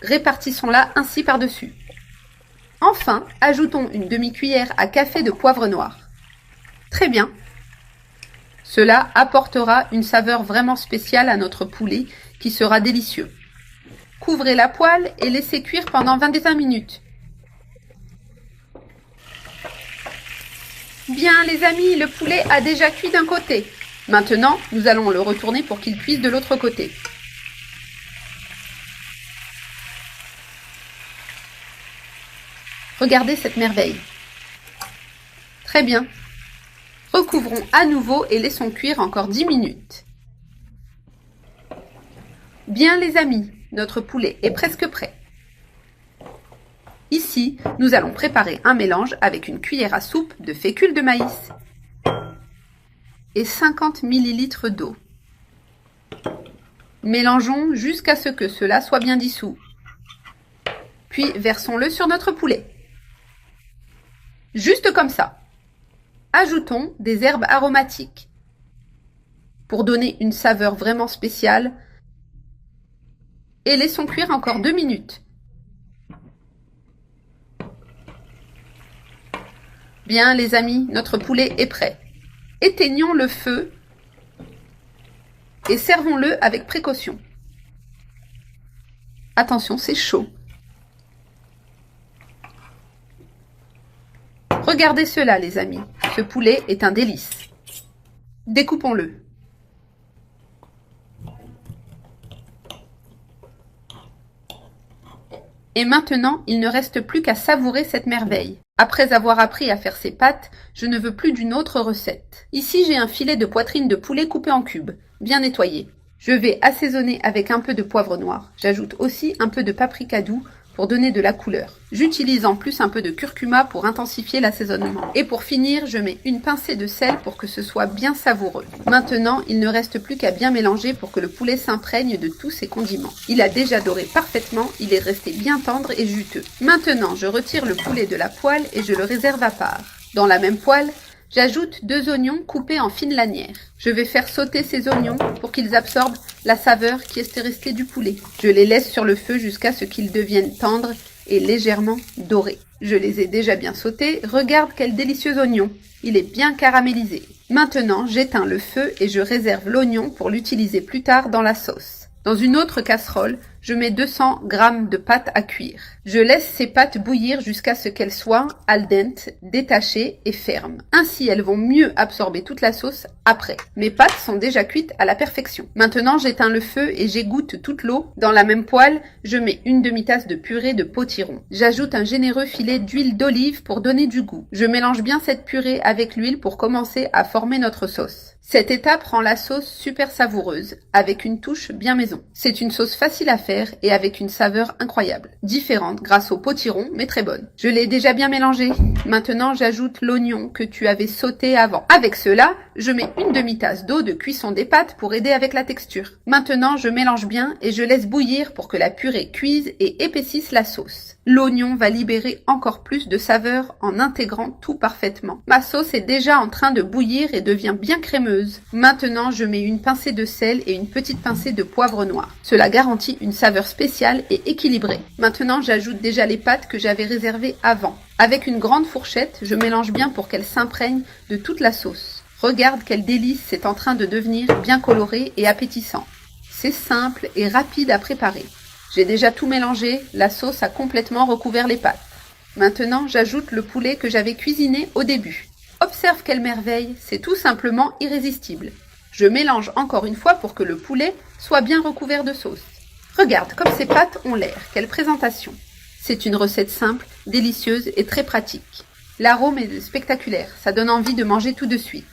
Répartissons-la ainsi par-dessus. Enfin, ajoutons une demi-cuillère à café de poivre noir. Très bien. Cela apportera une saveur vraiment spéciale à notre poulet qui sera délicieux. Couvrez la poêle et laissez cuire pendant 25 minutes. Bien les amis, le poulet a déjà cuit d'un côté. Maintenant, nous allons le retourner pour qu'il cuise de l'autre côté. Regardez cette merveille. Très bien. Recouvrons à nouveau et laissons cuire encore 10 minutes. Bien les amis, notre poulet est presque prêt. Ici, nous allons préparer un mélange avec une cuillère à soupe de fécule de maïs et 50 ml d'eau. Mélangeons jusqu'à ce que cela soit bien dissous. Puis versons-le sur notre poulet. Juste comme ça. Ajoutons des herbes aromatiques pour donner une saveur vraiment spéciale et laissons cuire encore 2 minutes. Bien les amis, notre poulet est prêt. Éteignons le feu et servons-le avec précaution. Attention, c'est chaud. Regardez cela les amis, ce poulet est un délice. Découpons-le. Et maintenant, il ne reste plus qu'à savourer cette merveille. Après avoir appris à faire ces pâtes, je ne veux plus d'une autre recette. Ici, j'ai un filet de poitrine de poulet coupé en cubes, bien nettoyé. Je vais assaisonner avec un peu de poivre noir. J'ajoute aussi un peu de paprika doux pour donner de la couleur. J'utilise en plus un peu de curcuma pour intensifier l'assaisonnement. Et pour finir, je mets une pincée de sel pour que ce soit bien savoureux. Maintenant, il ne reste plus qu'à bien mélanger pour que le poulet s'imprègne de tous ces condiments. Il a déjà doré parfaitement, il est resté bien tendre et juteux. Maintenant, je retire le poulet de la poêle et je le réserve à part. Dans la même poêle, j'ajoute 2 oignons coupés en fines lanières. Je vais faire sauter ces oignons pour qu'ils absorbent la saveur qui est restée du poulet. Je les laisse sur le feu jusqu'à ce qu'ils deviennent tendres et légèrement dorés. Je les ai déjà bien sautés. Regarde quel délicieux oignon. Il est bien caramélisé. Maintenant, j'éteins le feu et je réserve l'oignon pour l'utiliser plus tard dans la sauce. Dans une autre casserole, je mets 200 g de pâte à cuire. Je laisse ces pâtes bouillir jusqu'à ce qu'elles soient al dente, détachées et fermes. Ainsi, elles vont mieux absorber toute la sauce après. Mes pâtes sont déjà cuites à la perfection. Maintenant, j'éteins le feu et j'égoutte toute l'eau. Dans la même poêle, je mets une demi-tasse de purée de potiron. J'ajoute un généreux filet d'huile d'olive pour donner du goût. Je mélange bien cette purée avec l'huile pour commencer à former notre sauce. Cette étape rend la sauce super savoureuse, avec une touche bien maison. C'est une sauce facile à faire et avec une saveur incroyable. Différente grâce au potiron, mais très bonne. Je l'ai déjà bien mélangée. Maintenant, j'ajoute l'oignon que tu avais sauté avant. Avec cela, je mets une demi-tasse d'eau de cuisson des pâtes pour aider avec la texture. Maintenant, je mélange bien et je laisse bouillir pour que la purée cuise et épaississe la sauce. L'oignon va libérer encore plus de saveur en intégrant tout parfaitement. Ma sauce est déjà en train de bouillir et devient bien crémeuse. Maintenant, je mets une pincée de sel et une petite pincée de poivre noir. Cela garantit une saveur spéciale et équilibrée. Maintenant, j'ajoute déjà les pâtes que j'avais réservées avant. Avec une grande fourchette, je mélange bien pour qu'elles s'imprègnent de toute la sauce. Regarde quel délice c'est en train de devenir, bien coloré et appétissant. C'est simple et rapide à préparer. J'ai déjà tout mélangé, la sauce a complètement recouvert les pâtes. Maintenant, j'ajoute le poulet que j'avais cuisiné au début. Observe quelle merveille, c'est tout simplement irrésistible. Je mélange encore une fois pour que le poulet soit bien recouvert de sauce. Regarde comme ces pâtes ont l'air, quelle présentation. C'est une recette simple, délicieuse et très pratique. L'arôme est spectaculaire, ça donne envie de manger tout de suite.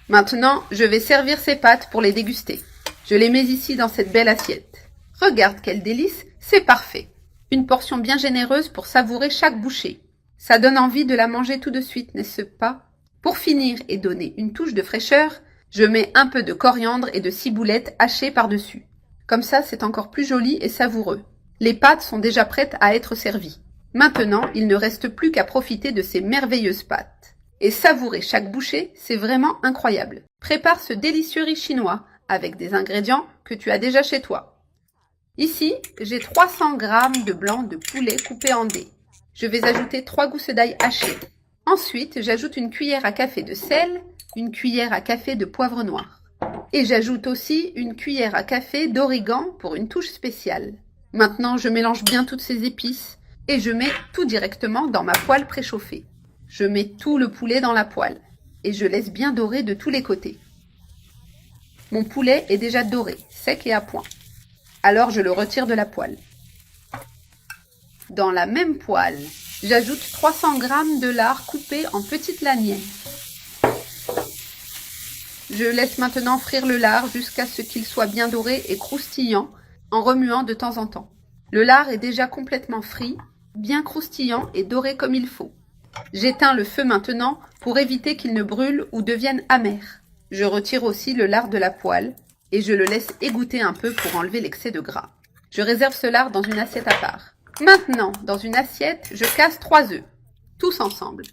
Maintenant, je vais servir ces pâtes pour les déguster. Je les mets ici dans cette belle assiette. Regarde quel délice, c'est parfait. Une portion bien généreuse pour savourer chaque bouchée. Ça donne envie de la manger tout de suite, n'est-ce pas? Pour finir et donner une touche de fraîcheur, je mets un peu de coriandre et de ciboulette hachées par-dessus. Comme ça, c'est encore plus joli et savoureux. Les pâtes sont déjà prêtes à être servies. Maintenant, il ne reste plus qu'à profiter de ces merveilleuses pâtes. Et savourer chaque bouchée, c'est vraiment incroyable. Prépare ce délicieux riz chinois avec des ingrédients que tu as déjà chez toi. Ici, j'ai 300 g de blanc de poulet coupé en dés. Je vais ajouter 3 gousses d'ail hachées. Ensuite, j'ajoute une cuillère à café de sel, une cuillère à café de poivre noir. Et j'ajoute aussi une cuillère à café d'origan pour une touche spéciale. Maintenant, je mélange bien toutes ces épices et je mets tout directement dans ma poêle préchauffée. Je mets tout le poulet dans la poêle et je laisse bien dorer de tous les côtés. Mon poulet est déjà doré, sec et à point. Alors je le retire de la poêle. Dans la même poêle, j'ajoute 300 g de lard coupé en petites lanières. Je laisse maintenant frire le lard jusqu'à ce qu'il soit bien doré et croustillant en remuant de temps en temps. Le lard est déjà complètement frit, bien croustillant et doré comme il faut. J'éteins le feu maintenant pour éviter qu'il ne brûle ou devienne amer. Je retire aussi le lard de la poêle et je le laisse égoutter un peu pour enlever l'excès de gras. Je réserve ce lard dans une assiette à part. Maintenant, dans une assiette, je casse 3 œufs, tous ensemble,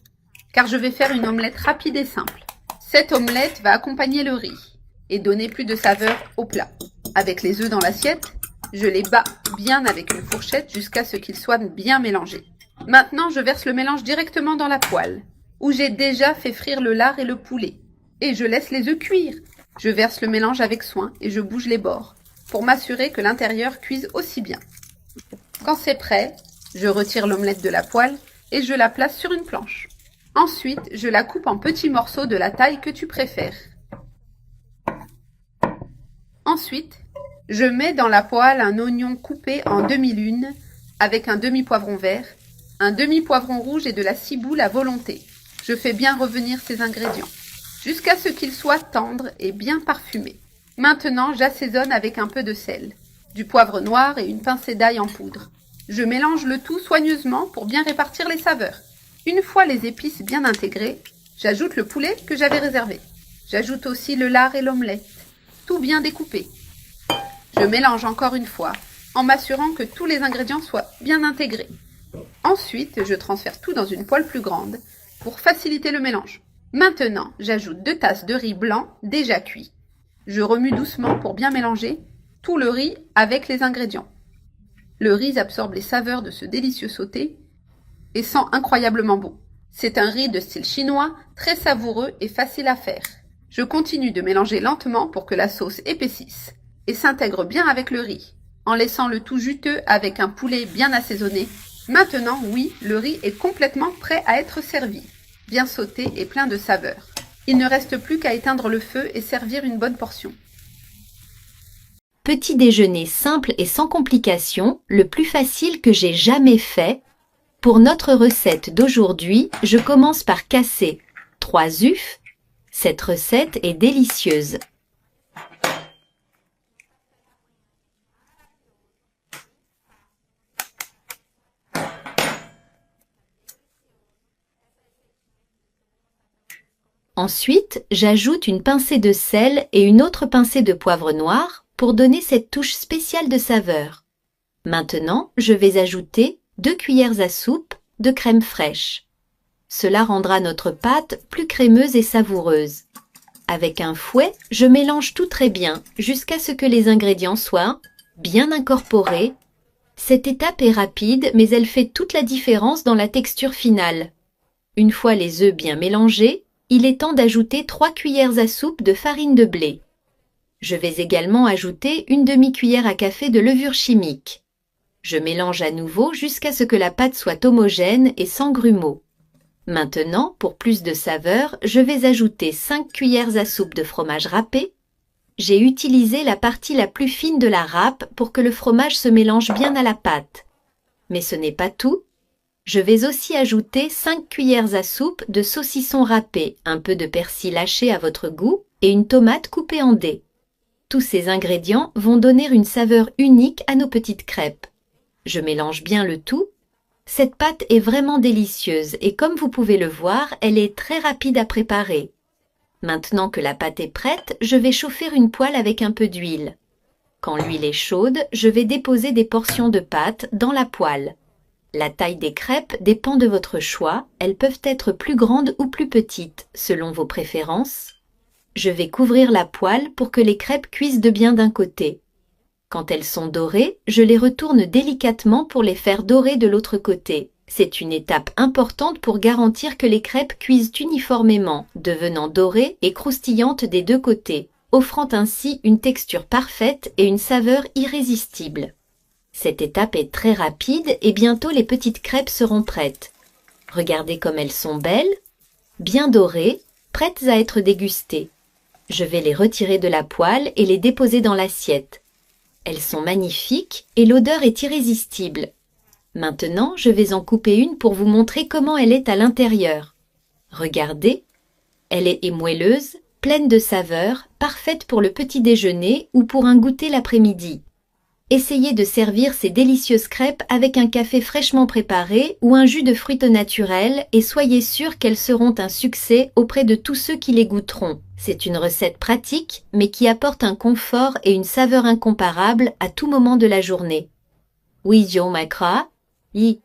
car je vais faire une omelette rapide et simple. Cette omelette va accompagner le riz et donner plus de saveur au plat. Avec les œufs dans l'assiette, je les bats bien avec une fourchette jusqu'à ce qu'ils soient bien mélangés. Maintenant, je verse le mélange directement dans la poêle, où j'ai déjà fait frire le lard et le poulet. Et je laisse les œufs cuire. Je verse le mélange avec soin et je bouge les bords, pour m'assurer que l'intérieur cuise aussi bien. Quand c'est prêt, je retire l'omelette de la poêle et je la place sur une planche. Ensuite, je la coupe en petits morceaux de la taille que tu préfères. Ensuite, je mets dans la poêle un oignon coupé en demi-lune avec un demi-poivron vert, un demi-poivron rouge et de la ciboule à volonté. Je fais bien revenir ces ingrédients jusqu'à ce qu'ils soient tendres et bien parfumés. Maintenant, j'assaisonne avec un peu de sel, du poivre noir et une pincée d'ail en poudre. Je mélange le tout soigneusement pour bien répartir les saveurs. Une fois les épices bien intégrées, j'ajoute le poulet que j'avais réservé. J'ajoute aussi le lard et l'omelette, tout bien découpé. Je mélange encore une fois, en m'assurant que tous les ingrédients soient bien intégrés. Ensuite, je transfère tout dans une poêle plus grande pour faciliter le mélange. Maintenant, j'ajoute 2 tasses de riz blanc déjà cuit. Je remue doucement pour bien mélanger tout le riz avec les ingrédients. Le riz absorbe les saveurs de ce délicieux sauté et sent incroyablement bon. C'est un riz de style chinois, très savoureux et facile à faire. Je continue de mélanger lentement pour que la sauce épaississe et s'intègre bien avec le riz, en laissant le tout juteux avec un poulet bien assaisonné. Maintenant, oui, le riz est complètement prêt à être servi, bien sauté et plein de saveurs. Il ne reste plus qu'à éteindre le feu et servir une bonne portion. Petit déjeuner simple et sans complications, le plus facile que j'ai jamais fait. Pour notre recette d'aujourd'hui, je commence par casser 3 œufs. Cette recette est délicieuse. Ensuite, j'ajoute une pincée de sel et une autre pincée de poivre noir pour donner cette touche spéciale de saveur. Maintenant, je vais ajouter 2 cuillères à soupe de crème fraîche. Cela rendra notre pâte plus crémeuse et savoureuse. Avec un fouet, je mélange tout très bien jusqu'à ce que les ingrédients soient bien incorporés. Cette étape est rapide, mais elle fait toute la différence dans la texture finale. Une fois les œufs bien mélangés, il est temps d'ajouter 3 cuillères à soupe de farine de blé. Je vais également ajouter une demi-cuillère à café de levure chimique. Je mélange à nouveau jusqu'à ce que la pâte soit homogène et sans grumeaux. Maintenant, pour plus de saveur, je vais ajouter 5 cuillères à soupe de fromage râpé. J'ai utilisé la partie la plus fine de la râpe pour que le fromage se mélange bien à la pâte. Mais ce n'est pas tout. Je vais aussi ajouter 5 cuillères à soupe de saucisson râpé, un peu de persil haché à votre goût et une tomate coupée en dés. Tous ces ingrédients vont donner une saveur unique à nos petites crêpes. Je mélange bien le tout. Cette pâte est vraiment délicieuse et comme vous pouvez le voir, elle est très rapide à préparer. Maintenant que la pâte est prête, je vais chauffer une poêle avec un peu d'huile. Quand l'huile est chaude, je vais déposer des portions de pâte dans la poêle. La taille des crêpes dépend de votre choix, elles peuvent être plus grandes ou plus petites, selon vos préférences. Je vais couvrir la poêle pour que les crêpes cuisent de bien d'un côté. Quand elles sont dorées, je les retourne délicatement pour les faire dorer de l'autre côté. C'est une étape importante pour garantir que les crêpes cuisent uniformément, devenant dorées et croustillantes des deux côtés, offrant ainsi une texture parfaite et une saveur irrésistible. Cette étape est très rapide et bientôt les petites crêpes seront prêtes. Regardez comme elles sont belles, bien dorées, prêtes à être dégustées. Je vais les retirer de la poêle et les déposer dans l'assiette. Elles sont magnifiques et l'odeur est irrésistible. Maintenant, je vais en couper une pour vous montrer comment elle est à l'intérieur. Regardez, elle est moelleuse, pleine de saveurs, parfaite pour le petit déjeuner ou pour un goûter l'après-midi. Essayez de servir ces délicieuses crêpes avec un café fraîchement préparé ou un jus de fruits au naturel et soyez sûr qu'elles seront un succès auprès de tous ceux qui les goûteront. C'est une recette pratique mais qui apporte un confort et une saveur incomparables à tout moment de la journée. Oui, Joe Macra, yi